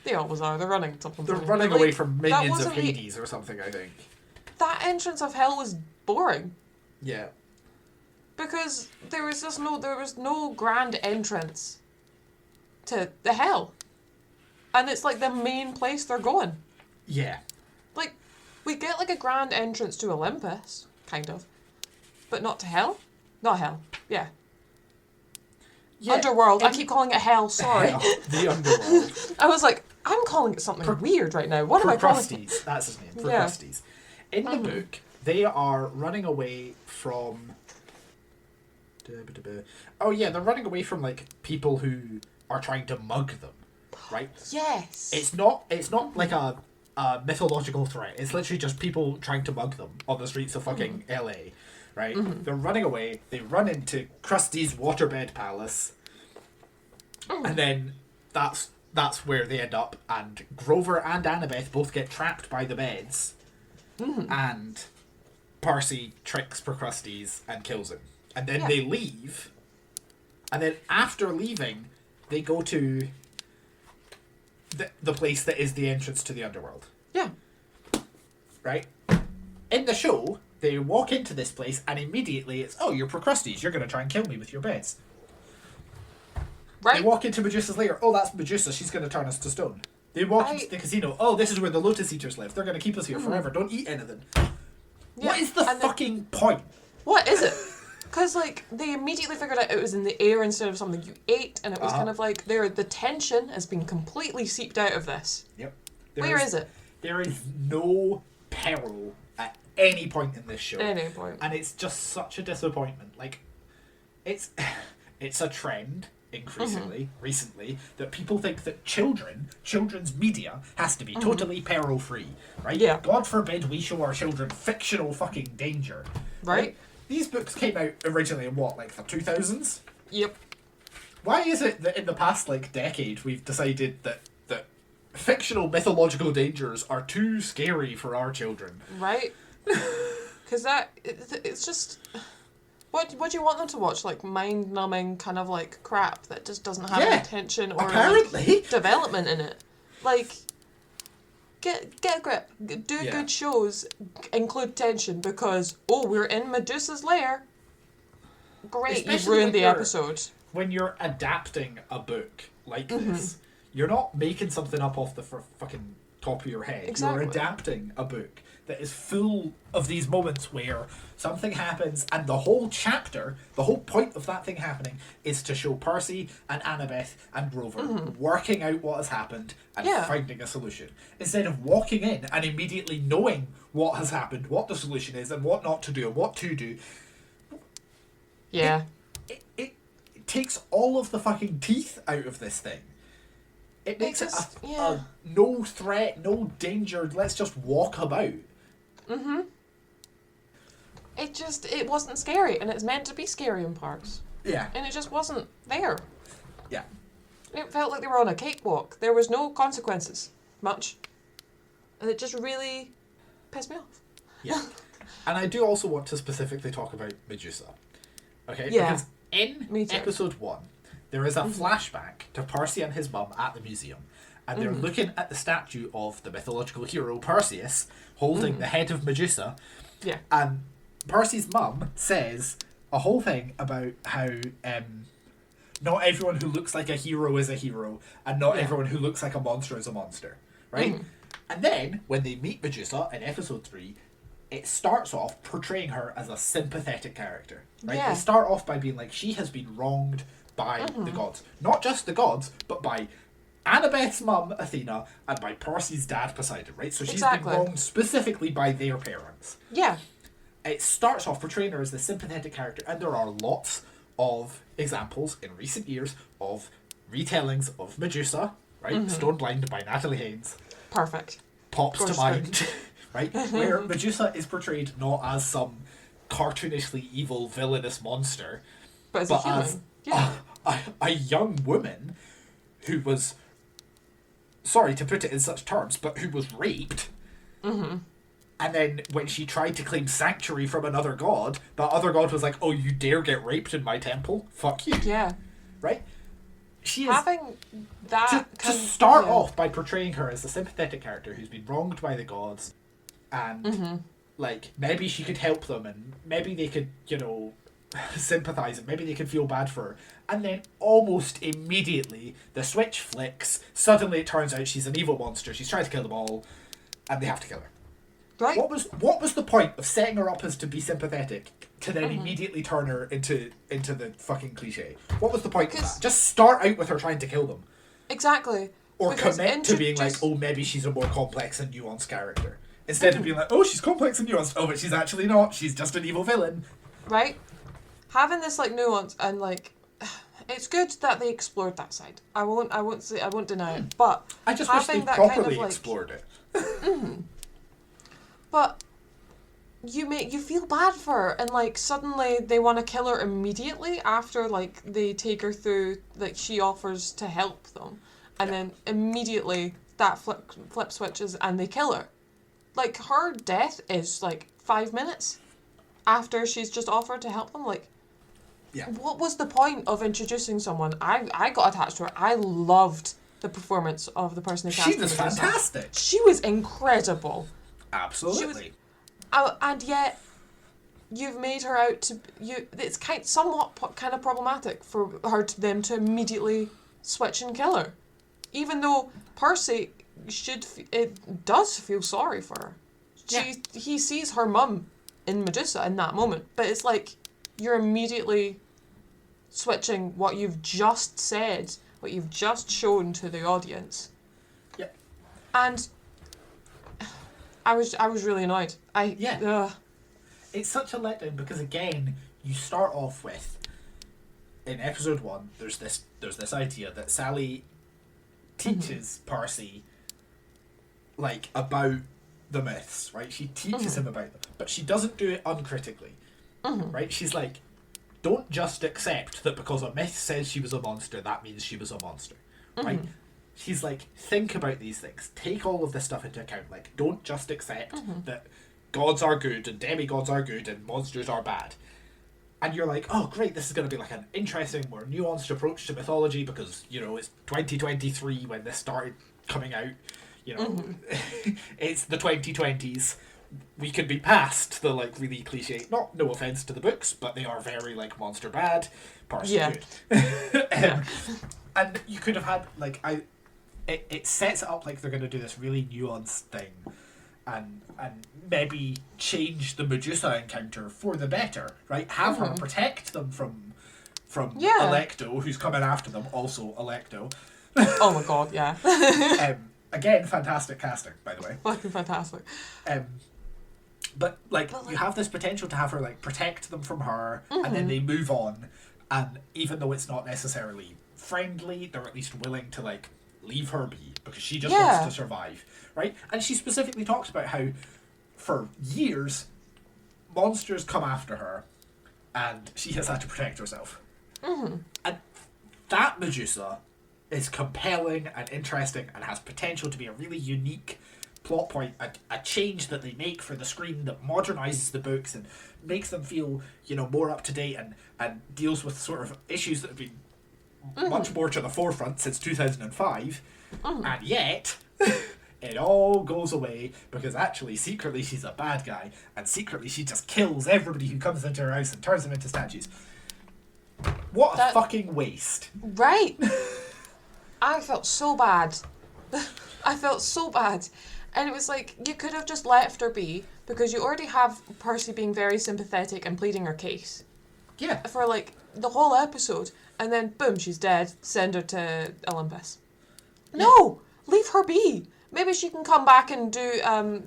They always are. They're running something. They're running away from minions of Hades or something, I think. That entrance of hell was boring. Yeah. Because there was no grand entrance to the hell. And it's like the main place they're going. Yeah. Like, we get like a grand entrance to Olympus, kind of. But not to hell? Not hell. Yeah. Underworld. I keep calling it hell, sorry. Hell, the underworld. I was like, I'm calling it something weird right now. What am I calling it? That's his name. Procrustes. In the book, they are running away from... Oh yeah, they're running away from like people who are trying to mug them, right? Yes. It's not like a mythological threat. It's literally just people trying to mug them on the streets of fucking LA, right? They're running away. They run into Krusty's waterbed palace, and then that's where they end up. And Grover and Annabeth both get trapped by the beds, and Percy tricks Procrustes and kills him. And then they leave, and then after leaving, they go to the place that is the entrance to the underworld. Yeah. Right? In the show, they walk into this place, and immediately it's, oh, you're Procrustes, you're going to try and kill me with your beds. Right. They walk into Medusa's lair, oh, that's Medusa, she's going to turn us to stone. They walk into the casino, oh, this is where the Lotus Eaters live, they're going to keep us here forever, don't eat anything. Yeah. What is the fucking point? What is it? Because, like, they immediately figured out it was in the air instead of something you ate, and it was kind of like, the tension has been completely seeped out of this. Yep. Where is it? There is no peril at any point in this show. Any point. And it's just such a disappointment. Like, it's a trend, increasingly, recently, that people think that children's media has to be totally peril-free, right? Yeah. God forbid we show our children fictional fucking danger. Right? These books came out originally in what, like the 2000s? Yep. Why is it that in the past, like, decade we've decided that fictional mythological dangers are too scary for our children? Right? Because it's just... What do you want them to watch? Like, mind-numbing kind of, like, crap that just doesn't have any tension or like, development in it. Like... Get a grip. Do good shows. Include tension because, we're in Medusa's lair. Great, you've ruined the episode. When you're adapting a book like this, you're not making something up off the fucking top of your head. Exactly. You're adapting a book that is full of these moments where something happens and the whole chapter, the whole point of that thing happening is to show Percy and Annabeth and Grover working out what has happened and finding a solution. Instead of walking in and immediately knowing what has happened, what the solution is and what not to do and what to do. Yeah. It takes all of the fucking teeth out of this thing. It makes it a no threat, no danger, let's just walk about. It wasn't scary, and it's meant to be scary in parts. Yeah. And it just wasn't there. Yeah. It felt like they were on a cakewalk. There was no consequences. Much. And it just really pissed me off. Yeah. And I do also want to specifically talk about Medusa. Okay? Yeah. Because in episode 1, there is a flashback to Percy and his mum at the museum. And they're looking at the statue of the mythological hero Perseus holding the head of Medusa. Yeah. And Percy's mum says a whole thing about how not everyone who looks like a hero is a hero, and not everyone who looks like a monster is a monster. Right? And then, when they meet Medusa in episode 3, it starts off portraying her as a sympathetic character. Right? Yeah. They start off by being like, she has been wronged by the gods. Not just the gods, but by Annabeth's mum, Athena, and by Percy's dad, Poseidon, right? So she's been wronged specifically by their parents. Yeah. It starts off portraying her as the sympathetic character, and there are lots of examples in recent years of retellings of Medusa, right? Stone Blind by Natalie Haynes. Perfect. Pops to mind, right? Where Medusa is portrayed not as some cartoonishly evil, villainous monster, but as a young woman who was, sorry to put it in such terms, but who was raped And then when she tried to claim sanctuary from another god, that other god was like, "Oh, you dare get raped in my temple? Fuck you." Yeah. Right? She is... Having that... To start off by portraying her as a sympathetic character who's been wronged by the gods, and, like, maybe she could help them, and maybe they could, you know, sympathise, and maybe they could feel bad for her. And then almost immediately, the switch flicks, suddenly it turns out she's an evil monster, she's trying to kill them all, and they have to kill her. Right. What was the point of setting her up as to be sympathetic to then immediately turn her into the fucking cliche? What was the point of that? Just start out with her trying to kill them. Exactly. Or commit to being like, oh, maybe she's a more complex and nuanced character. Instead of being like, oh, she's complex and nuanced. Oh, but she's actually not. She's just an evil villain. Right? Having this, like, nuance and, like... It's good that they explored that side. I won't deny it. But I just wish they properly explored it. But you feel bad for her, and like suddenly they want to kill her immediately after like they take her through, like she offers to help them, and then immediately that flip switches and they kill her. Like her death is like 5 minutes after she's just offered to help them. Like, what was the point of introducing someone? I got attached to her. I loved the performance of the person they cast. She was fantastic. She was incredible. Absolutely. And yet, you've made her out to it's somewhat kind of problematic for them to immediately switch and kill her, even though Percy does feel sorry for her. He sees her mum in Medusa in that moment, but it's like you're immediately switching what you've just said, what you've just shown to the audience. Yeah. And I was really annoyed. It's such a letdown because again, you start off with in episode 1, there's this idea that Sally teaches Percy like about the myths, right? She teaches him about them, but she doesn't do it uncritically. Right? She's like, don't just accept that because a myth says she was a monster, that means she was a monster. Right? She's like, think about these things. Take all of this stuff into account. Like, don't just accept that gods are good and demigods are good and monsters are bad. And you're like, oh, great, this is going to be like an interesting, more nuanced approach to mythology because, you know, it's 2023 when this started coming out. You know, it's the 2020s. We could be past the, like, really cliche, no offence to the books, but they are very, like, monster bad, Percy good. And you could have had, like, it sets it up like they're going to do this really nuanced thing and maybe change the Medusa encounter for the better, right? Have her protect them from Alecto, who's coming after them, also Alecto. Oh my god, yeah. Again, fantastic casting, by the way. Fucking fantastic. But you have this potential to have her, like, protect them from her, and then they move on, and even though it's not necessarily friendly, they're at least willing to, like, leave her be, because she just wants to survive, right? And she specifically talks about how, for years, monsters come after her, and she has had to protect herself. And that Medusa is compelling and interesting, and has potential to be a really unique plot point, a change that they make for the screen that modernizes the books and makes them feel, you know, more up to date and deals with sort of issues that have been much more to the forefront since 2005, and yet it all goes away because actually secretly she's a bad guy and secretly she just kills everybody who comes into her house and turns them into statues. What a fucking waste. Right. I felt so bad. I felt so bad. And it was like, you could have just left her be, because you already have Percy being very sympathetic and pleading her case. Yeah. For, like, the whole episode. And then, boom, she's dead. Send her to Olympus. Yeah. No! Leave her be! Maybe she can come back and do,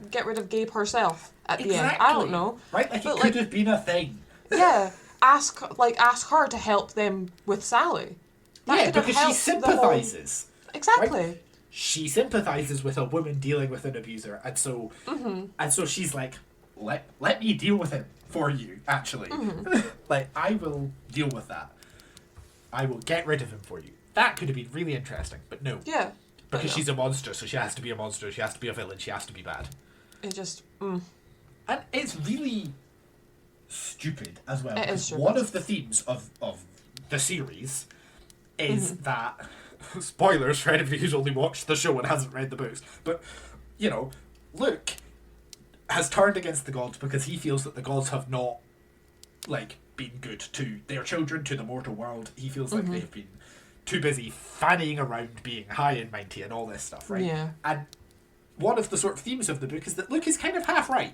get rid of Gabe herself at the end. I don't know. Right? Like, it could have been a thing. Yeah. Ask her to help them with Sally. That because she sympathises. Exactly. Right? She sympathises with a woman dealing with an abuser, and so she's like, let me deal with him for you, actually. Like, I will deal with that. I will get rid of him for you. That could have been really interesting, but no. Yeah. Because she's a monster, so she has to be a monster, she has to be a villain, she has to be bad. It just, And it's really stupid as well. It Because is stupid. one of the themes of the series is that... Spoilers for anybody who's only watched the show and hasn't read the books. But, you know, Luke has turned against the gods because he feels that the gods have not, like, been good to their children, to the mortal world. He feels like they've been too busy fannying around being high and mighty and all this stuff, right? Yeah. And one of the sort of themes of the book is that Luke is kind of half right.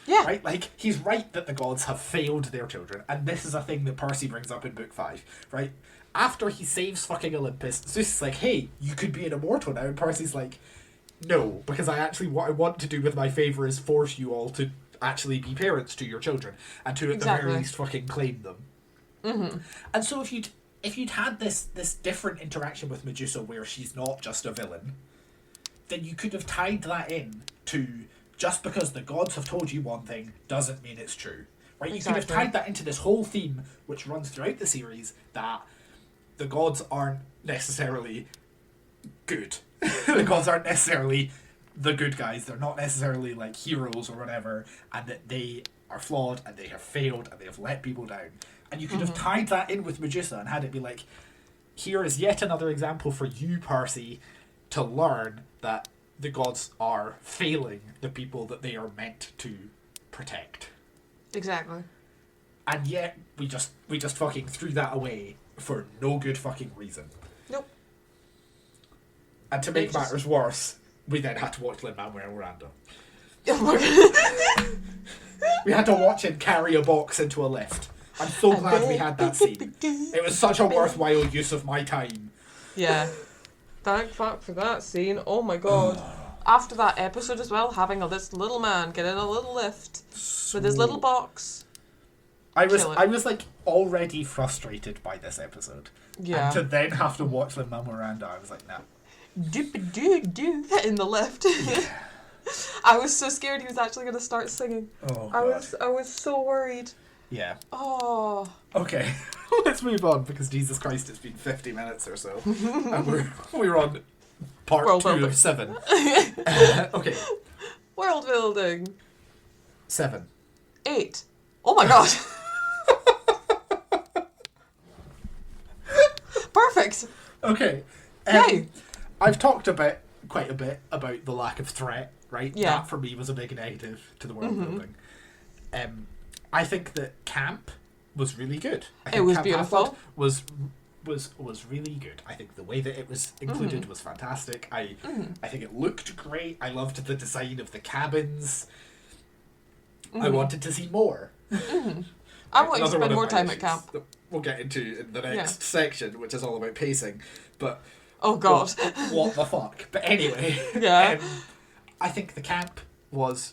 Yeah. Right? Like, he's right that the gods have failed their children. And this is a thing that Percy brings up in book 5, right? After he saves fucking Olympus, Zeus is like, hey, you could be an immortal now. And Percy's like, no, because what I want to do with my favour is force you all to actually be parents to your children. And to, at the very least, fucking claim them. Mm-hmm. And so if you'd had this different interaction with Medusa where she's not just a villain, then you could have tied that in to just because the gods have told you one thing doesn't mean it's true. Right? You could have tied that into this whole theme which runs throughout the series that the gods aren't necessarily good. The gods aren't necessarily the good guys. They're not necessarily like heroes or whatever, and that they are flawed and they have failed and they have let people down. And you could have tied that in with Medusa and had it be like, here is yet another example for you, Percy, to learn that the gods are failing the people that they are meant to protect. Exactly. And yet we just fucking threw that away for no good fucking reason. Nope. And to make matters worse, we then had to watch Lin-Manuel Miranda. We had to watch him carry a box into a lift. I'm so glad we had that scene. It was such a worthwhile use of my time. Yeah. Thank fuck for that scene. Oh my god. After that episode as well, having this little man get in a little lift with his little box. I was like already frustrated by this episode. Yeah. And to then have to watch Lin-Manuel Miranda, I was like, nah. Doop-a-doo-doo in the lift. I was so scared he was actually going to start singing. Oh, God. I was so worried. Yeah. Oh. Okay, let's move on because Jesus Christ, it's been 50 minutes or so, and we're on part World 2 building. of 7. Okay. World building. 7. 8. Oh my god. Perfect. Okay. Yay. I've talked quite a bit about the lack of threat, right? Yeah. That for me was a big negative to the world building. I think that camp was really good. I think It was Camp beautiful. Half-Blood was really good. I think the way that it was included was fantastic. I think it looked great. I loved the design of the cabins. I wanted to see more. I want to spend more time at camp. That we'll get into in the next section, which is all about pacing. But oh god. what the fuck? But anyway, Yeah. I think the camp was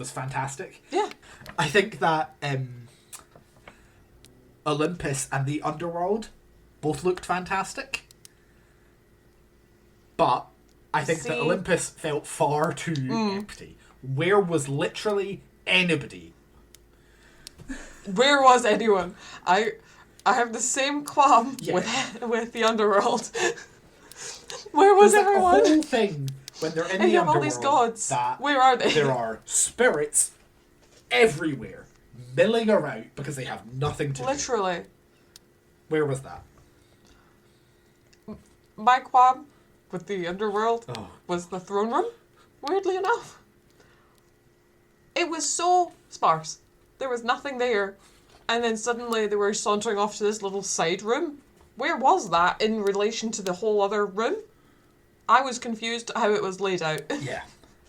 fantastic. Yeah. I think that Olympus and the underworld both looked fantastic. But I think that Olympus felt far too empty. Where was literally anybody? Where was anyone? I have the same qualm with the underworld. Where was There's everyone? Like a whole thing when they're in And the you have all underworld. these gods. That Where are they? There are spirits everywhere, milling around because they have nothing to do. Literally. Where was that? My qualm with the underworld was the throne room, weirdly enough. It was so sparse. There was nothing there. And then suddenly they were sauntering off to this little side room. Where was that in relation to the whole other room? I was confused how it was laid out. Yeah.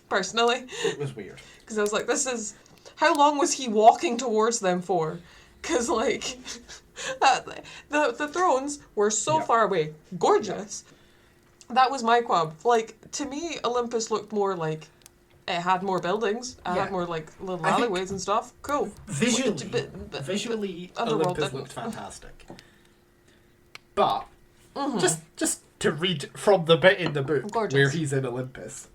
Personally. It was weird. Because I was like, this is... How long was he walking towards them for? Because, like... the thrones were so far away. Gorgeous. That was my qualm. Like, to me, Olympus looked more like... It had more buildings. It had more, like, little alleyways and stuff. Cool. Visually, Olympus looked fantastic. But, just to read from the bit in the book where he's in Olympus.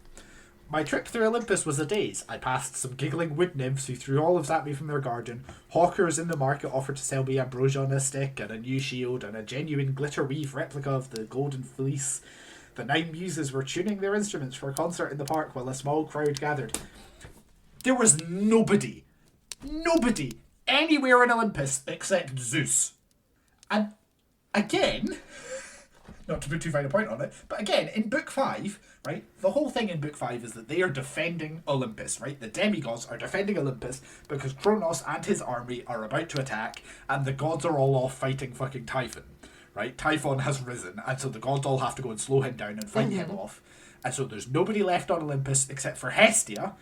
My trip through Olympus was a daze. I passed some giggling wood nymphs who threw olives at me from their garden. Hawkers in the market offered to sell me ambrosia on a stick and a new shield and a genuine glitter weave replica of the golden fleece. The 9 muses were tuning their instruments for a concert in the park while a small crowd gathered. There was nobody nobody anywhere in Olympus except Zeus. And again, not to put too fine a point on it, but again, in Book 5, right, the whole thing in Book 5 is that they are defending Olympus, right? The demigods are defending Olympus because Kronos and his army are about to attack, and the gods are all off fighting fucking Typhon, right? Typhon has risen, and so the gods all have to go and slow him down and fight him off. And so there's nobody left on Olympus except for Hestia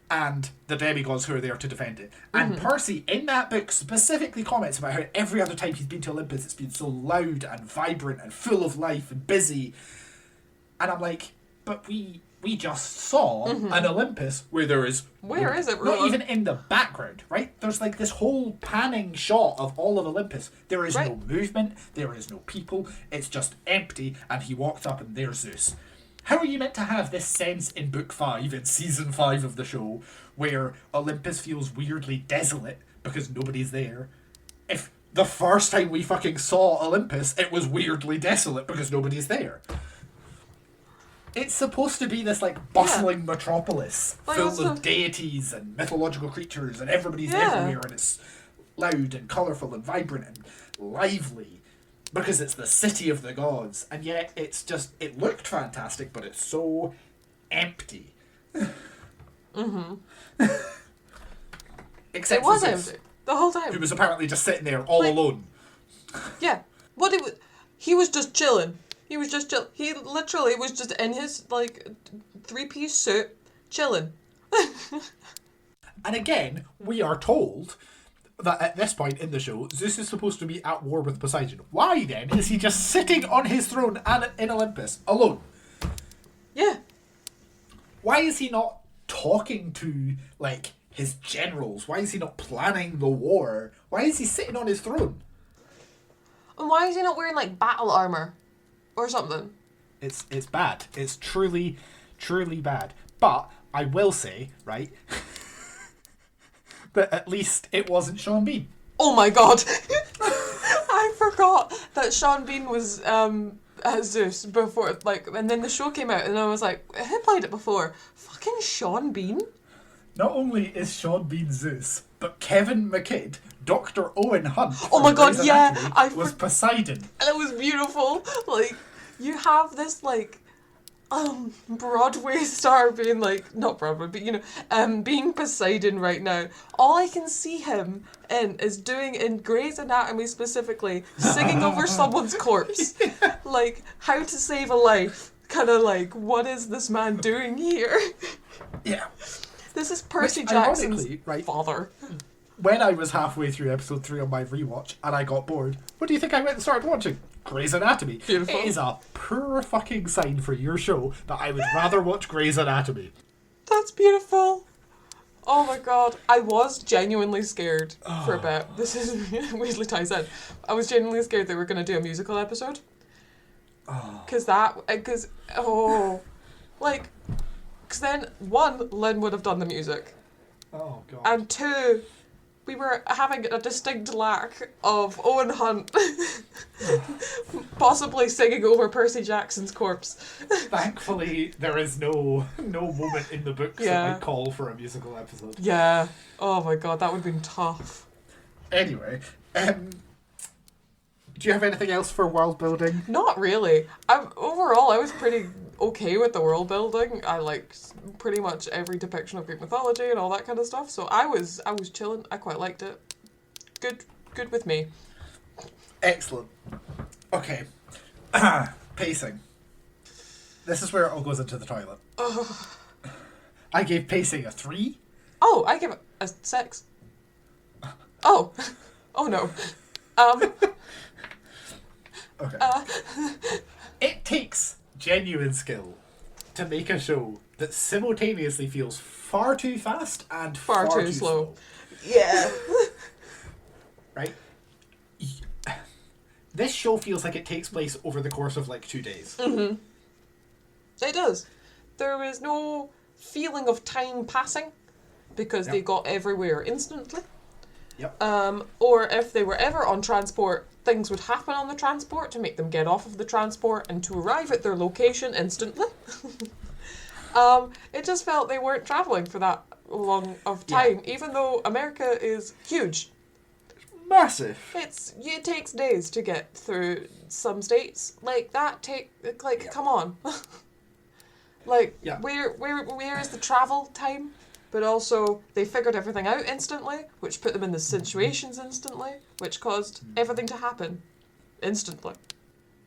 and the demigods who are there to defend it. And Percy, in that book, specifically comments about how every other time he's been to Olympus, it's been so loud and vibrant and full of life and busy. And I'm like, but we just saw an Olympus where there is... Where is it, Not even in the background, right? There's like this whole panning shot of all of Olympus. There is no movement, there is no people, it's just empty, and he walks up and there's Zeus. How are you meant to have this sense in Book 5, in Season 5 of the show, where Olympus feels weirdly desolate because nobody's there, if the first time we fucking saw Olympus, it was weirdly desolate because nobody's there? It's supposed to be this, like, bustling metropolis full of deities and mythological creatures, and everybody's everywhere, and it's loud and colourful and vibrant and lively. Because it's the city of the gods, and yet it's just, it looked fantastic, but it's so empty. Except it was Zeus, empty the whole time. who was apparently just sitting there all alone. Yeah. He was just chilling. He was just chill. He literally was just in his, like, 3-piece suit, chilling. And again, we are told that at this point in the show, Zeus is supposed to be at war with Poseidon. Why then is he just sitting on his throne and in Olympus alone? Yeah. Why is he not talking to, like, his generals? Why is he not planning the war? Why is he sitting on his throne? And why is he not wearing, like, battle armour? Or something? It's bad. It's truly, truly bad. But I will say, right, that at least it wasn't Sean Bean. Oh my god! I forgot that Sean Bean was as Zeus before, like, and then the show came out and I was like, who played it before? Fucking Sean Bean? Not only is Sean Bean Zeus, but Kevin McKidd, Dr. Owen Hunt, oh my god, Grey's yeah, Anatomy, was Poseidon. And it was beautiful. Like, you have this, like, Broadway star being like, not Broadway, but, you know, being Poseidon right now. All I can see him in is doing, in Grey's Anatomy specifically, singing over someone's corpse. Like, how to save a life. Kind of like, what is this man doing here? Yeah. This is Percy Jackson's right, father. When I was halfway through episode 3 on my rewatch and I got bored, what do you think I went and started watching? Grey's Anatomy. Beautiful. It is a poor fucking sign for your show that I would rather watch Grey's Anatomy. That's beautiful. Oh my god. I was genuinely scared for a bit. This is weirdly ties in. I was genuinely scared they were going to do a musical episode. Because then, one, Lynn would have done the music. Oh, God. And two, we were having a distinct lack of Owen Hunt possibly singing over Percy Jackson's corpse. Thankfully, there is no moment in the books that might call for a musical episode. Yeah. Oh my god, that would have been tough. Anyway, do you have anything else for world building? Not really. Overall, I was pretty okay with the world building. I liked pretty much every depiction of Greek mythology and all that kind of stuff. So I was chilling. I quite liked it. Good with me. Excellent. Okay. Pacing. This is where it all goes into the toilet. I gave pacing a 3. Oh, I give it a 6. Oh. Oh no. Okay. It takes genuine skill to make a show that simultaneously feels far too fast and far too slow. Yeah. Right? This show feels like it takes place over the course of like 2 days. Mm-hmm. It does. There is no feeling of time passing because they got everywhere instantly. Yep. Or if they were ever on transport, things would happen on the transport to make them get off of the transport and to arrive at their location instantly. It just felt they weren't travelling for that long of time, even though America is huge. Massive. It takes days to get through some states. Like, come on. Like, where is the travel time? But also, they figured everything out instantly, which put them in the situations instantly, which caused everything to happen instantly.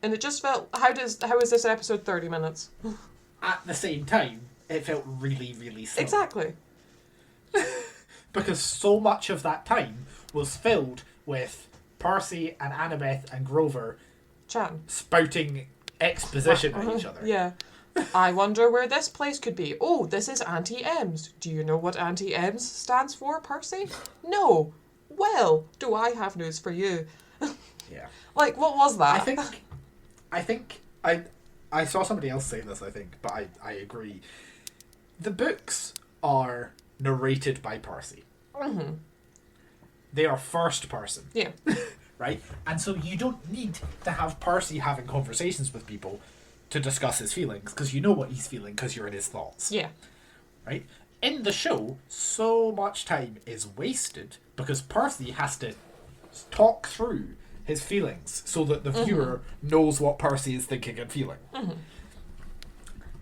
And it just felt, how is this episode 30 minutes? At the same time, it felt really, really slow. Exactly. Because so much of that time was filled with Percy and Annabeth and Grover spouting exposition at each other. Yeah. I wonder where this place could be. Oh, this is Auntie M's. Do you know what Auntie M's stands for, Percy? No. Well, do I have news for you? Yeah. Like, what was that? I think I saw somebody else say this, I think, but I agree. The books are narrated by Percy. Mm-hmm. They are first person. Yeah. Right? And so you don't need to have Percy having conversations with people to discuss his feelings, because you know what he's feeling because you're in his thoughts. Yeah. Right? In the show, so much time is wasted because Percy has to talk through his feelings so that the viewer knows what Percy is thinking and feeling. Mm-hmm.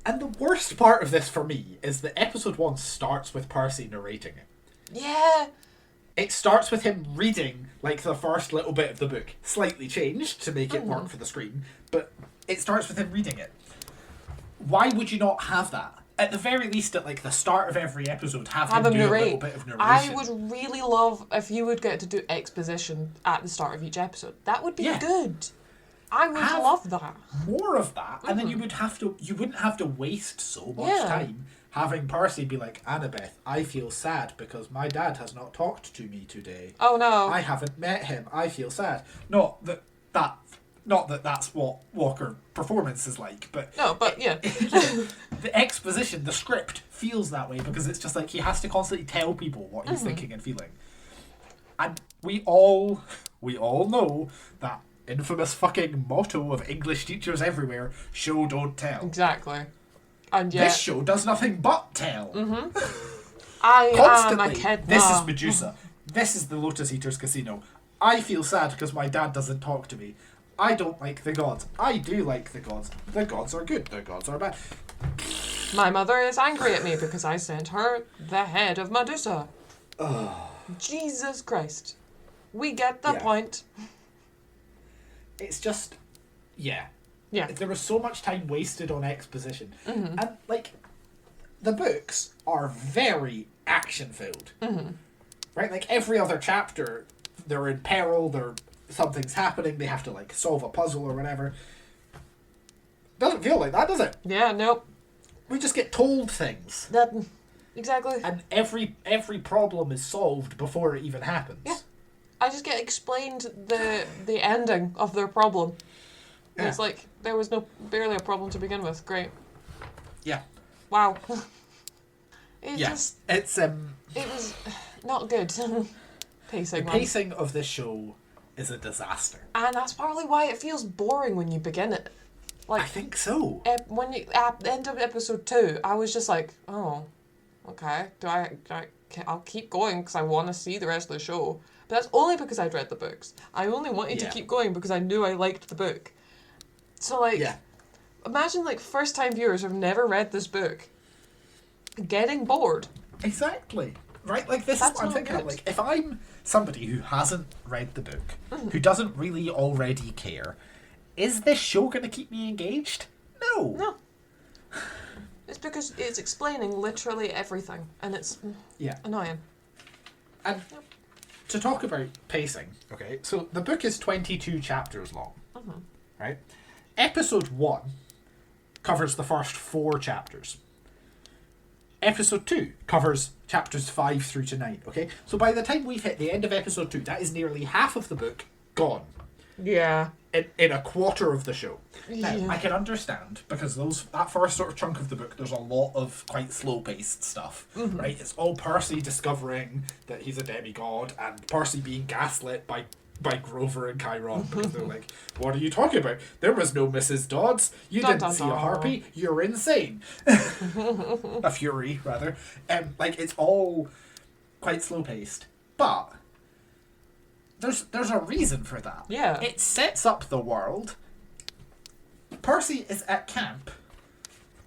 And the worst part of this for me is that episode 1 starts with Percy narrating it. Yeah. It starts with him reading, like, the first little bit of the book, slightly changed to make it work for the screen, but it starts with him reading it. Why would you not have that? At the very least, at, like, the start of every episode, have him do narrate. A little bit of narration. I would really love if you would get to do exposition at the start of each episode. That would be good. I would love that. More of that, and then you wouldn't have to waste so much time having Percy be like, Annabeth, I feel sad because my dad has not talked to me today. Oh no. I haven't met him. I feel sad. Not that that's what Walker performance is like, but yeah. The exposition, the script feels that way because it's just like he has to constantly tell people what he's thinking and feeling. And we all know that infamous fucking motto of English teachers everywhere: show don't tell. Exactly. And yet, this show does nothing but tell. I Constantly. am a kid. This is Medusa. This is the Lotus Eaters Casino. I feel sad because my dad doesn't talk to me. I don't like the gods. I do like the gods. The gods are good. The gods are bad. My mother is angry at me because I sent her the head of Medusa. Jesus Christ. We get the point. It's just... Yeah. Yeah. There was so much time wasted on exposition. And, like, the books are very action-filled. Right? Like, every other chapter, they're in peril, something's happening, they have to, like, solve a puzzle or whatever. Doesn't feel like that, does it? Yeah, nope. We just get told things. Exactly. And every problem is solved before it even happens. Yeah. I just get explained the ending of their problem. Yeah. It's like, there was barely a problem to begin with. Great. Yeah. Wow. It's it was not good. Pacing. The pacing of this show is a disaster. And that's probably why it feels boring when you begin it. Like, I think so. When you at the end of episode 2, I was just like, oh, okay. I'll keep going because I want to see the rest of the show. But that's only because I'd read the books. I only wanted to keep going because I knew I liked the book. So, like, imagine, like, first-time viewers who've never read this book getting bored. Exactly. Right? Like, this is what I'm thinking of. Like, if I'm somebody who hasn't read the book, who doesn't really already care, is this show going to keep me engaged? No. It's because it's explaining literally everything, and it's annoying. And to talk about pacing, okay, so the book is 22 chapters long, right? Episode 1 covers the first 4 chapters. Episode 2 covers chapters 5 through to 9, okay? So by the time we've hit the end of episode 2, that is nearly half of the book gone. Yeah. In a quarter of the show. Now, I can understand, because that first sort of chunk of the book, there's a lot of quite slow-paced stuff, right? It's all Percy discovering that he's a demigod, and Percy being gaslit by by Grover and Chiron, because they're like, what are you talking about? There was no Mrs. Dodds. You Dun, didn't dun, see a dun. harpy. You're insane. A fury, rather. Like, it's all quite slow-paced. But there's a reason for that. Yeah. It sets up the world. Percy is at camp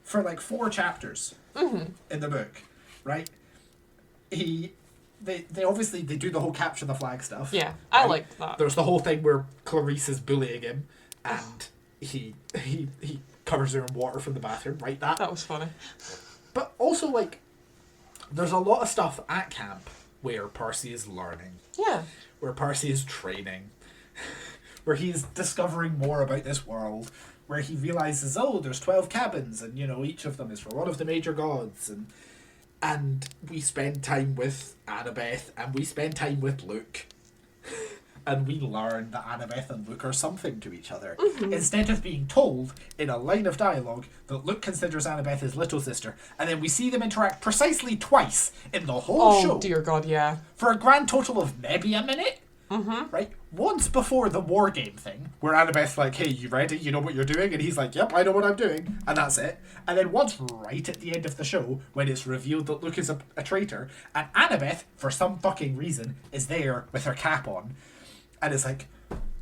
for like 4 chapters in the book, right? They obviously they do the whole capture the flag stuff. Yeah, I right? liked that. There's the whole thing where Clarice is bullying him, and he covers her in water from the bathroom. Right, That was funny. But also, like, there's a lot of stuff at camp where Percy is learning. Yeah. Where Percy is training. Where he's discovering more about this world. Where he realizes, oh, there's 12 cabins, and, you know, each of them is for one of the major gods, and we spend time with Annabeth, and we spend time with Luke. And we learn that Annabeth and Luke are something to each other. Instead of being told in a line of dialogue that Luke considers Annabeth his little sister, and then we see them interact precisely twice in the whole show. Oh, dear God, yeah. For a grand total of maybe a minute. Right? Once before the war game thing, where Annabeth's like, hey, you ready? You know what you're doing? And he's like, yep, I know what I'm doing. And that's it. And then once right at the end of the show, when it's revealed that Luke is a traitor, and Annabeth, for some fucking reason, is there with her cap on, and is like,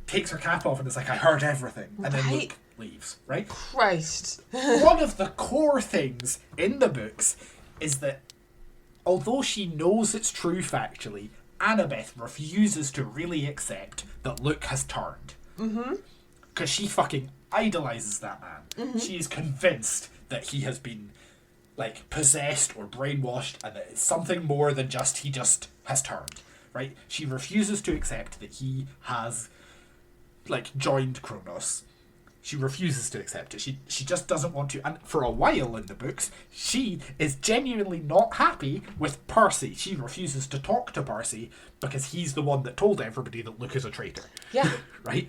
takes her cap off and is like, I heard everything. And then Luke leaves, right? Christ. One of the core things in the books is that although she knows it's true factually, Annabeth refuses to really accept that Luke has turned. Because she fucking idolizes that man. She is convinced that he has been, like, possessed or brainwashed, and that it's something more than he just has turned. Right? She refuses to accept that he has, like, joined Kronos. She refuses to accept it. She just doesn't want to. And for a while in the books, she is genuinely not happy with Percy. She refuses to talk to Percy because he's the one that told everybody that Luke is a traitor. Yeah. Right?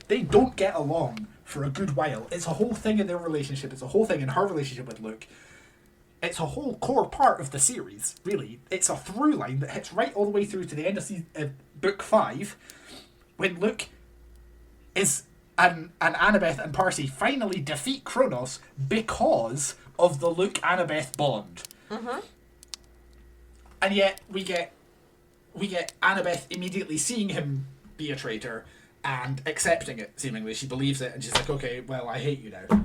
They don't get along for a good while. It's a whole thing in their relationship. It's a whole thing in her relationship with Luke. It's a whole core part of the series, really. It's a through line that hits right all the way through to the end of book 5, when Luke is... And Annabeth and Percy finally defeat Kronos because of the Luke-Annabeth bond. And yet we get Annabeth immediately seeing him be a traitor and accepting it, seemingly. She believes it, and she's like, okay, well, I hate you now.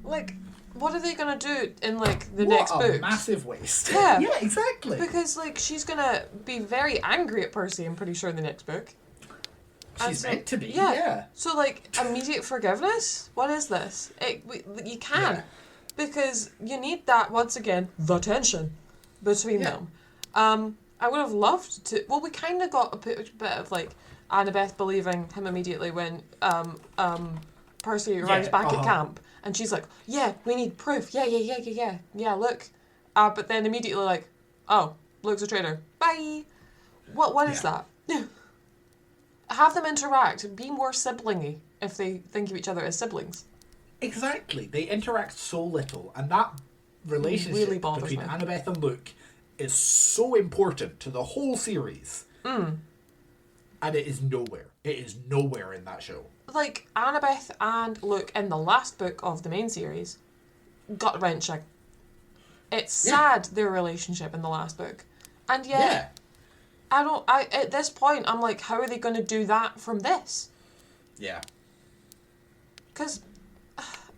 Like, what are they going to do in, like, the next book? What a massive waste. Yeah. Yeah, exactly. Because, like, she's going to be very angry at Percy, I'm pretty sure, in the next book. She's meant to be, yeah. So, like, immediate forgiveness? What is this? You can't. Yeah. Because you need that, once again, the tension between them. I would have loved to... Well, we kind of got a bit of, like, Annabeth believing him immediately when Percy arrives back at camp. And she's like, yeah, we need proof. Yeah, look. But then immediately, like, oh, Luke's a traitor. Bye. What is that? Have them interact. Be more siblingy if they think of each other as siblings. Exactly. They interact so little, and that relationship Really bothers between me. Annabeth and Luke is so important to the whole series. And it is nowhere. It is nowhere in that show. Like, Annabeth and Luke in the last book of the main series, gut-wrenching. It's sad, their relationship in the last book. And yet... at this point, I'm like, how are they going to do that from this? Yeah. Because,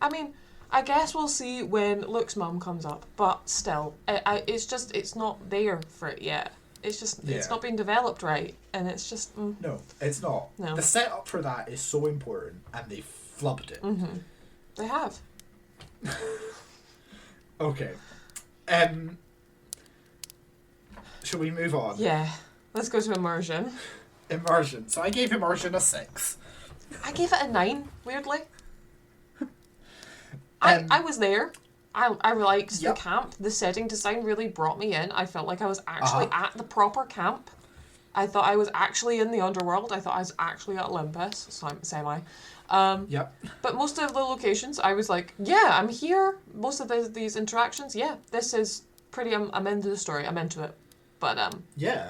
I mean, I guess we'll see when Luke's mum comes up, but still, it's not there for it yet. It's just, it's not being developed right, and it's just... No, it's not. No. The setup for that is so important, and they flubbed it. They have. Okay. Shall we move on? Yeah. Let's go to immersion. Immersion. So I gave Immersion a 6. I gave it a 9, weirdly. I was there. I liked the camp. The setting design really brought me in. I felt like I was actually at the proper camp. I thought I was actually in the underworld. I thought I was actually at Olympus. So I'm semi. But most of the locations, I was like, yeah, I'm here. Most of these interactions, yeah, this is pretty... I'm into the story. I'm into it. But, Yeah.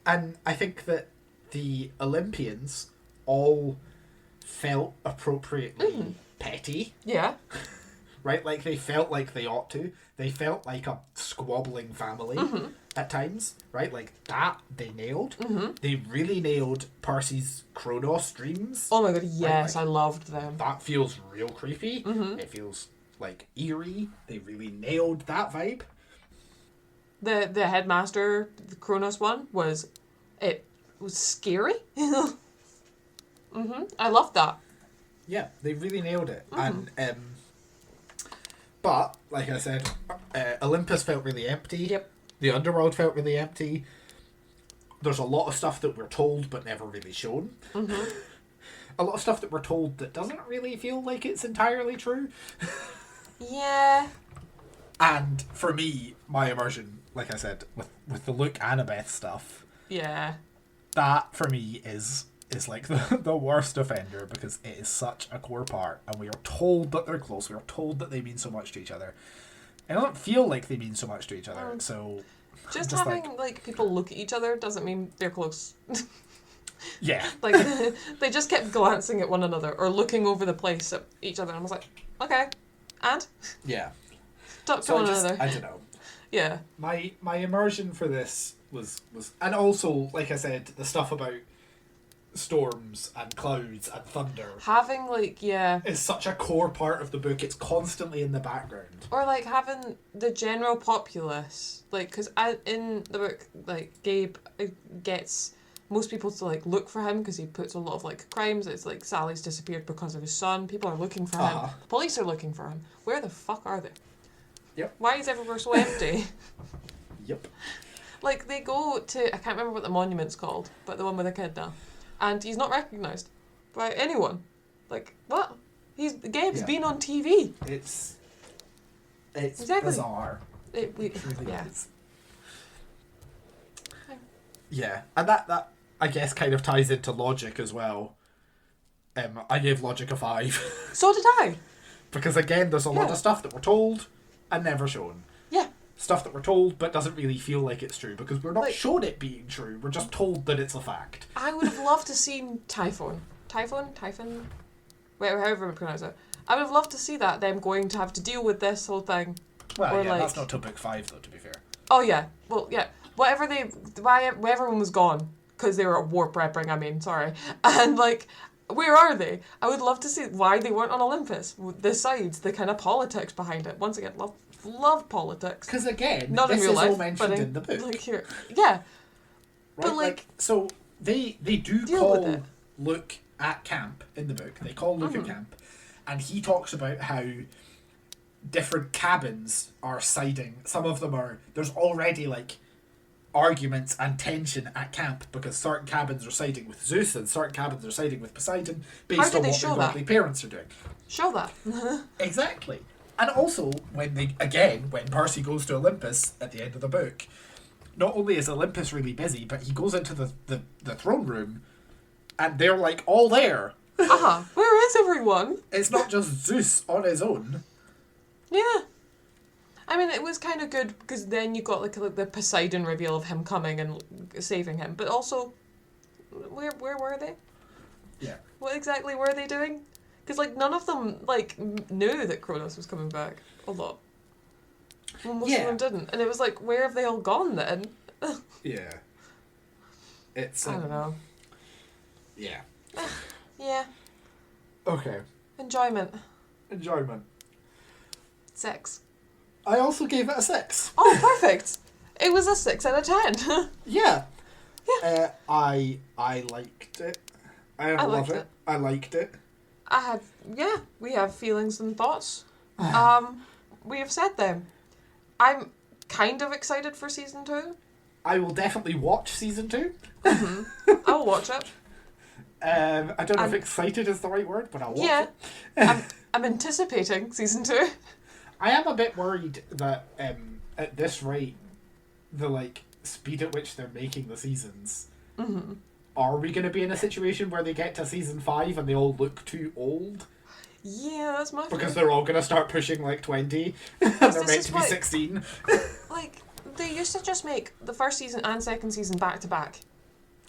And I think that the Olympians all felt appropriately petty. Yeah. Right? Like, they felt like they ought to. They felt like a squabbling family at times. Right? Like, that they nailed. They really nailed Percy's Kronos dreams. Oh my god, yes, Right? Like, I loved them. that feels real creepy. It feels, like, eerie. They really nailed that vibe. The headmaster, the Kronos one, was scary. I loved that. Yeah, they really nailed it. And, but, like I said, Olympus felt really empty. Yep. The underworld felt really empty. There's a lot of stuff that we're told but never really shown. A lot of stuff that we're told that doesn't really feel like it's entirely true. Yeah. And for me, my immersion, like I said, with the Luke Annabeth stuff, Yeah. that for me is like the worst offender, because it is such a core part, and we are told that they're close. We are told that they mean so much to each other. It doesn't feel like they mean so much to each other. So Just having like people look at each other doesn't mean they're close. yeah, Like they just kept glancing at one another or looking over the place at each other, and I was like, okay, and yeah. talk to So one another. I don't know. Yeah. My immersion for this was, and also, like I said, the stuff about storms and clouds and thunder Having like is such a core part of the book. It's constantly in the background. or like having the general populace, like, because in the book, like, Gabe gets most people to like look for him because he puts a lot of like crimes. It's like Sally's disappeared because of his son. People are looking for him. The police are looking for him. Where the fuck are they? Yep. Why is everywhere so empty? Yep. Like, they go to, I can't remember what the monument's called, but the one with the kid now. And he's not recognised by anyone. Like, what? Gabe's been on TV. It's Exactly. bizarre. It really Yeah. is. Yeah, and that I guess kind of ties into logic as well. I gave logic a 5 So did I. because again, there's a lot Yeah. of stuff that we're told and never shown. Yeah. Stuff that we're told but doesn't really feel like it's true because we're not Like- shown it being true. We're just told that it's a fact. I would have loved to see Typhon, however we pronounce it. I would have loved to see that, them going to have to deal with this whole thing. Well, Or yeah, like- that's not till book 5 though, to be fair. Oh yeah, well yeah. Why everyone was gone because they were at war prepping. I mean, sorry, and like, where are they? I would love to see why they weren't on Olympus. The sides, the kind of politics behind it. Once again, love politics. Because again, Not in this real is life, all mentioned but in the book. like here, yeah. Right? But like, so they do deal with call it. Luke at camp in the book. They call Luke at camp, and he talks about how different cabins are siding. Some of them are, there's already like arguments and tension at camp because certain cabins are siding with Zeus and certain cabins are siding with Poseidon How based do on they what show their that? godly parents are doing. show that. Exactly. And also, when Percy goes to Olympus at the end of the book, not only is Olympus really busy, but he goes into the throne room and they're like all there. Where is everyone? It's not just Zeus on his own. Yeah. I mean, it was kind of good because then you got like the Poseidon reveal of him coming and saving him, but also, where were they? Yeah. What exactly were they doing? Because like none of them like knew that Kronos was coming back. A lot. Well, most of them didn't, and it was like, where have they all gone then? Yeah. It's I don't know. Yeah. Yeah. Okay. Enjoyment. 6. I also gave it a 6. Oh, perfect. It was a 6 out of 10. Yeah. I liked it. I don't love liked it. it. I liked it. We have feelings and thoughts. We have said them. I'm kind of excited for season 2. I will definitely watch season 2. I'll watch it. I don't know if excited is the right word, but I'll watch it. I'm anticipating season 2. I am a bit worried that at this rate, the like speed at which they're making the seasons, are we going to be in a situation where they get to season 5 and they all look too old? Yeah, that's my Because feeling. they're all going to start pushing like 20 and they're this meant is to be why- 16. Like, they used to just make the first season and second season back to back.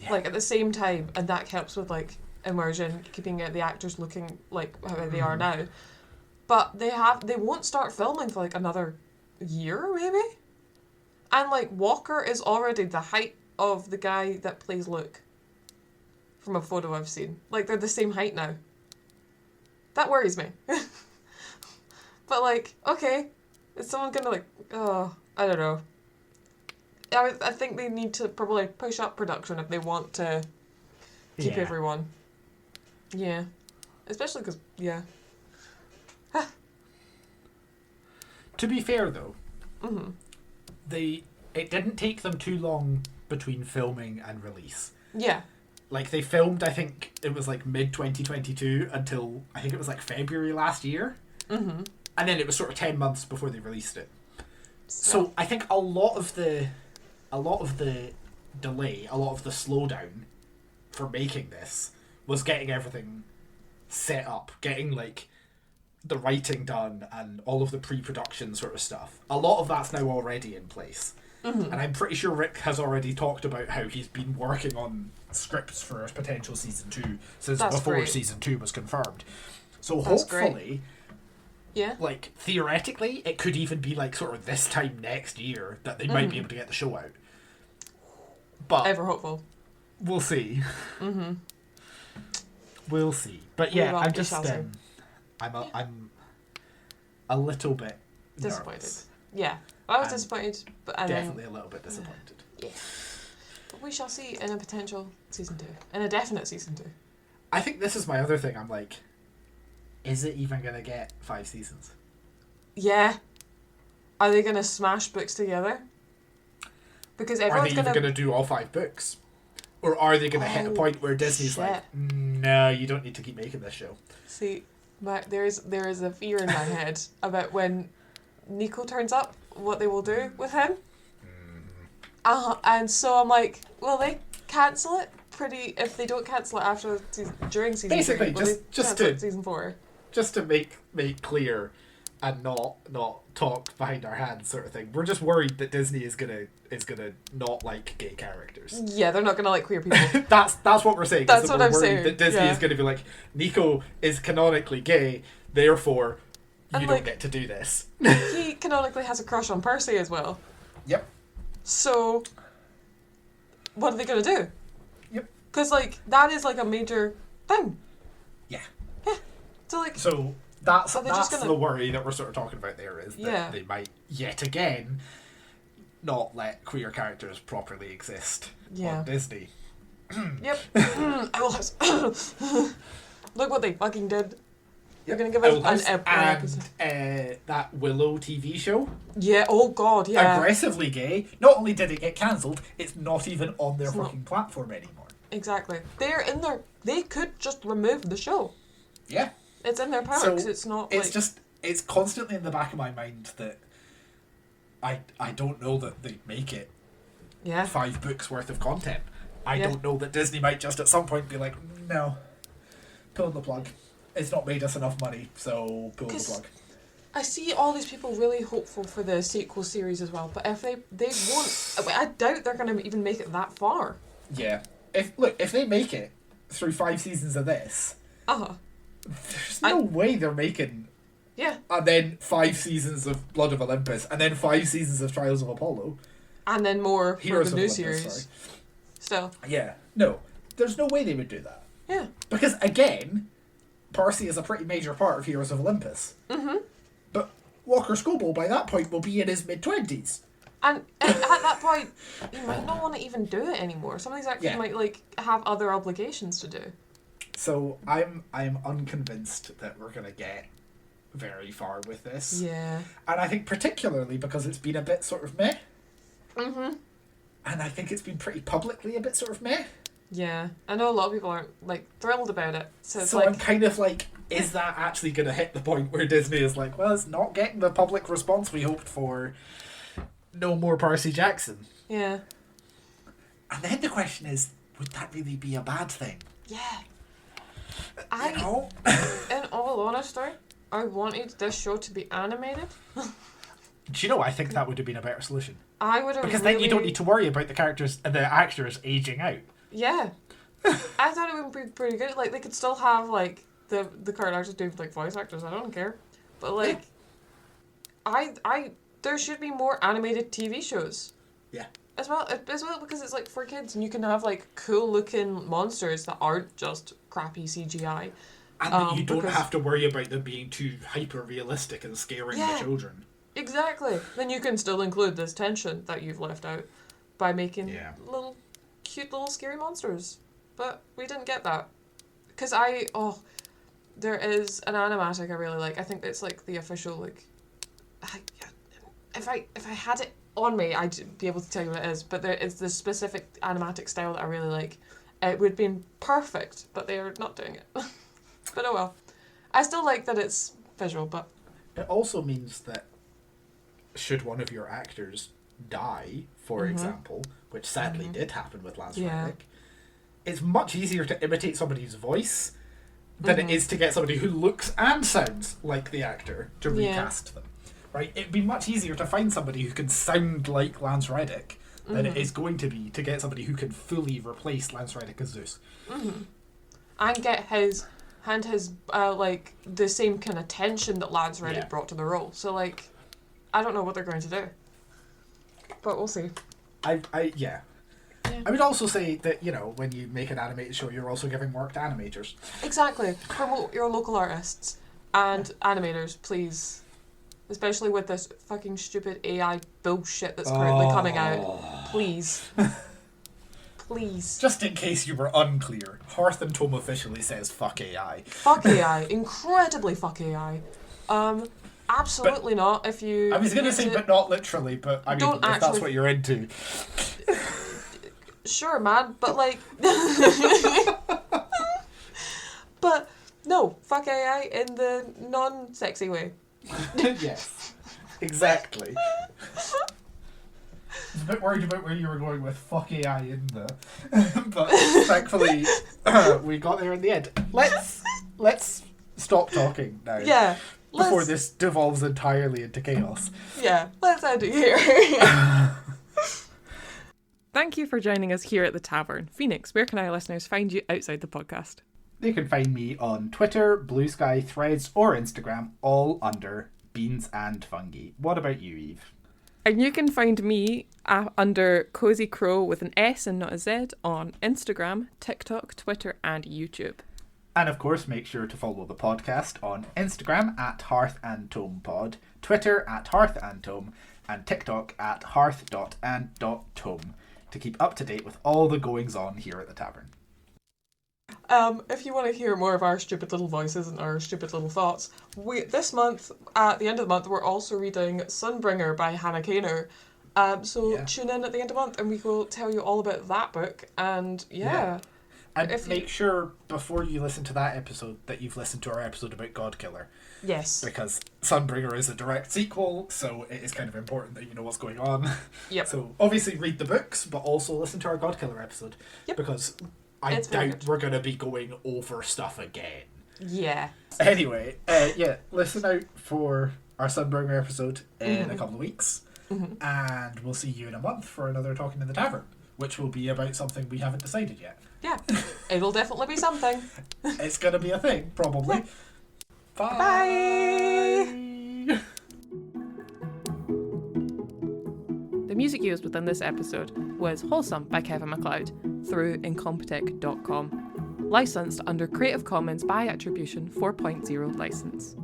Yeah. like at the same time, and that helps with like immersion, keeping the actors looking like how they are now. But they won't start filming for like another year maybe, and like Walker is already the height of the guy that plays Luke. From a photo I've seen, like they're the same height now. That worries me. But like, okay, is someone gonna like? Oh, I don't know. I think they need to probably push up production if they want to keep everyone. Yeah. Especially because, yeah. To be fair, though, it didn't take them too long between filming and release. Yeah. Like, they filmed, I think, it was like mid-2022 until, I think it was like February last year. Mm-hmm. And then it was sort of 10 months before they released it. So I think a lot of the delay, a lot of the slowdown for making this was getting everything set up, getting like the writing done and all of the pre-production sort of stuff. A lot of that's now already in place. And I'm pretty sure Rick has already talked about how he's been working on scripts for a potential season 2 since before season 2 was confirmed. So hopefully, yeah, like theoretically, it could even be like sort of this time next year that they might be able to get the show out. But ever hopeful. We'll see. We'll see. But yeah, I'm just I'm a little bit disappointed. nervous. Yeah, I was disappointed, but definitely a little bit disappointed. Yeah, but we shall see in a potential season 2, in a definite season 2. I think this is my other thing. I'm like, is it even gonna get 5 seasons? Yeah. Are they gonna smash books together? Because everyone's Are they even gonna do all 5 books? Or are they gonna hit a point where Disney's like, no, you don't need to keep making this show? See, there is a fear in my head about when Nico turns up, what they will do with him. And so I'm like, will they cancel it? If they don't cancel it during season basically 3, just to season 4. Just to make clear and not talk behind our hands sort of thing. We're just worried that Disney is gonna not like gay characters. Yeah, they're not gonna like queer people. That's what we're saying. That's what I'm worried saying. That Disney is gonna be like, Nico is canonically gay, therefore you don't get to do this. He canonically has a crush on Percy as well. Yep. So, what are they gonna do? Yep. Because like that is like a major thing. Yeah. Yeah. So like. So that's gonna... the worry that we're sort of talking about there, is that they might yet again not let queer characters properly exist on Disney. Yep. Look what they fucking did. They're gonna give us an episode. That Willow TV show. Yeah. Oh God. Yeah. Aggressively gay. Not only did it get cancelled, it's not even on their fucking platform anymore. Exactly. They're in there. They could just remove the show. Yeah. It's in their power because it's not. It's constantly in the back of my mind that I don't know that they'd make it. Yeah. 5 books worth of content. I don't know that Disney might just at some point be like, no, pull the plug. It's not made us enough money, so pull the plug. I see all these people really hopeful for the sequel series as well, but if they won't, I doubt they're going to even make it that far. Yeah. If they make it through 5 seasons of this, there's no way they're making. Yeah. And then 5 seasons of Blood of Olympus, and then 5 seasons of Trials of Apollo, and then more Heroes for the new of Olympus, series. Sorry. Still. Yeah. No. There's no way they would do that. Yeah. Because again, Percy is a pretty major part of Heroes of Olympus. But Walker Scobell by that point will be in his mid-20s. And at that point, you might not want to even do it anymore. Some of these actors might like have other obligations to do. So I'm unconvinced that we're gonna get very far with this. Yeah. And I think particularly because it's been a bit sort of meh. And I think it's been pretty publicly a bit sort of meh. Yeah. I know a lot of people aren't like thrilled about it. So I'm kind of like, is that actually gonna hit the point where Disney is like, well, it's not getting the public response we hoped for. No more Percy Jackson. Yeah. And then the question is, would that really be a bad thing? Yeah. You know? In all honesty, I wanted this show to be animated. Do you know, I think that would have been a better solution. I would have Because then you don't need to worry about the characters and the actors aging out. Yeah. I thought it would be pretty good. Like, they could still have, like, the current actors doing, like, voice actors. I don't care. But, like, there should be more animated TV shows. Yeah. As well because it's, like, for kids. And you can have, like, cool-looking monsters that aren't just crappy CGI. And that you don't have to worry about them being too hyper-realistic and scaring the children. Exactly. Then you can still include this tension that you've left out by making little, cute little scary monsters. But we didn't get that. Because there is an animatic I really like. I think it's like the official, like, if I had it on me, I'd be able to tell you what it is. But there is this specific animatic style that I really like. It would have been perfect, but they are not doing it. But oh well. I still like that it's visual, but... It also means that should one of your actors die, for example, which sadly did happen with Lance Reddick, it's much easier to imitate somebody's voice than it is to get somebody who looks and sounds like the actor to recast them. Right? It'd be much easier to find somebody who can sound like Lance Reddick than it is going to be to get somebody who can fully replace Lance Reddick as Zeus. And get his like the same kind of tension that Lance Reddick brought to the role. So like, I don't know what they're going to do, but we'll see. I would also say that, you know, when you make an animated show, you're also giving work to animators. Exactly. Promote your local artists and animators, please. Especially with this fucking stupid AI bullshit that's currently coming out. Please. Please. Just in case you were unclear, Hearth and Tome officially says fuck AI. Fuck AI. Incredibly fuck AI. Absolutely not. If you... I was going to say, but not literally, but I mean, if that's what you're into. Sure, man, but like... But, no, fuck AI in the non-sexy way. Yes, exactly. I was a bit worried about where you were going with fuck AI in the... but thankfully, we got there in the end. Let's stop talking now. Yeah. Before this devolves entirely into chaos. Yeah, let's end it here. Thank you for joining us here at the Tavern. Phoenix, where can our listeners find you outside the podcast? They can find me on Twitter, Blue Sky, Threads, or Instagram, all under Beans and Fungi. What about you, Eve? And you can find me under Cozy Crow with an S and not a Z on Instagram, TikTok, Twitter, and YouTube. And of course, make sure to follow the podcast on Instagram at Hearth and Tome Pod, Twitter at Hearth and Tome, and TikTok at hearth.and.tome to keep up to date with all the goings on here at the Tavern. If you want to hear more of our stupid little voices and our stupid little thoughts, this month, at the end of the month, we're also reading Sunbringer by Hannah Kaner. Tune in at the end of the month and we will tell you all about that book. And And make sure, before you listen to that episode, that you've listened to our episode about Godkiller. Yes. Because Sunbringer is a direct sequel, so it is kind of important that you know what's going on. Yep. So, obviously read the books, but also listen to our Godkiller episode. Yep. Because I doubt we're going to be going over stuff again. Yeah. Anyway, listen out for our Sunbringer episode in a couple of weeks. And we'll see you in a month for another Talkin in the Tavern, which will be about something we haven't decided yet. Yeah, it'll definitely be something. It's going to be a thing, probably. Yeah. Bye! Bye! The music used within this episode was Wholesome by Kevin MacLeod through incompetech.com. Licensed under Creative Commons by Attribution 4.0 license.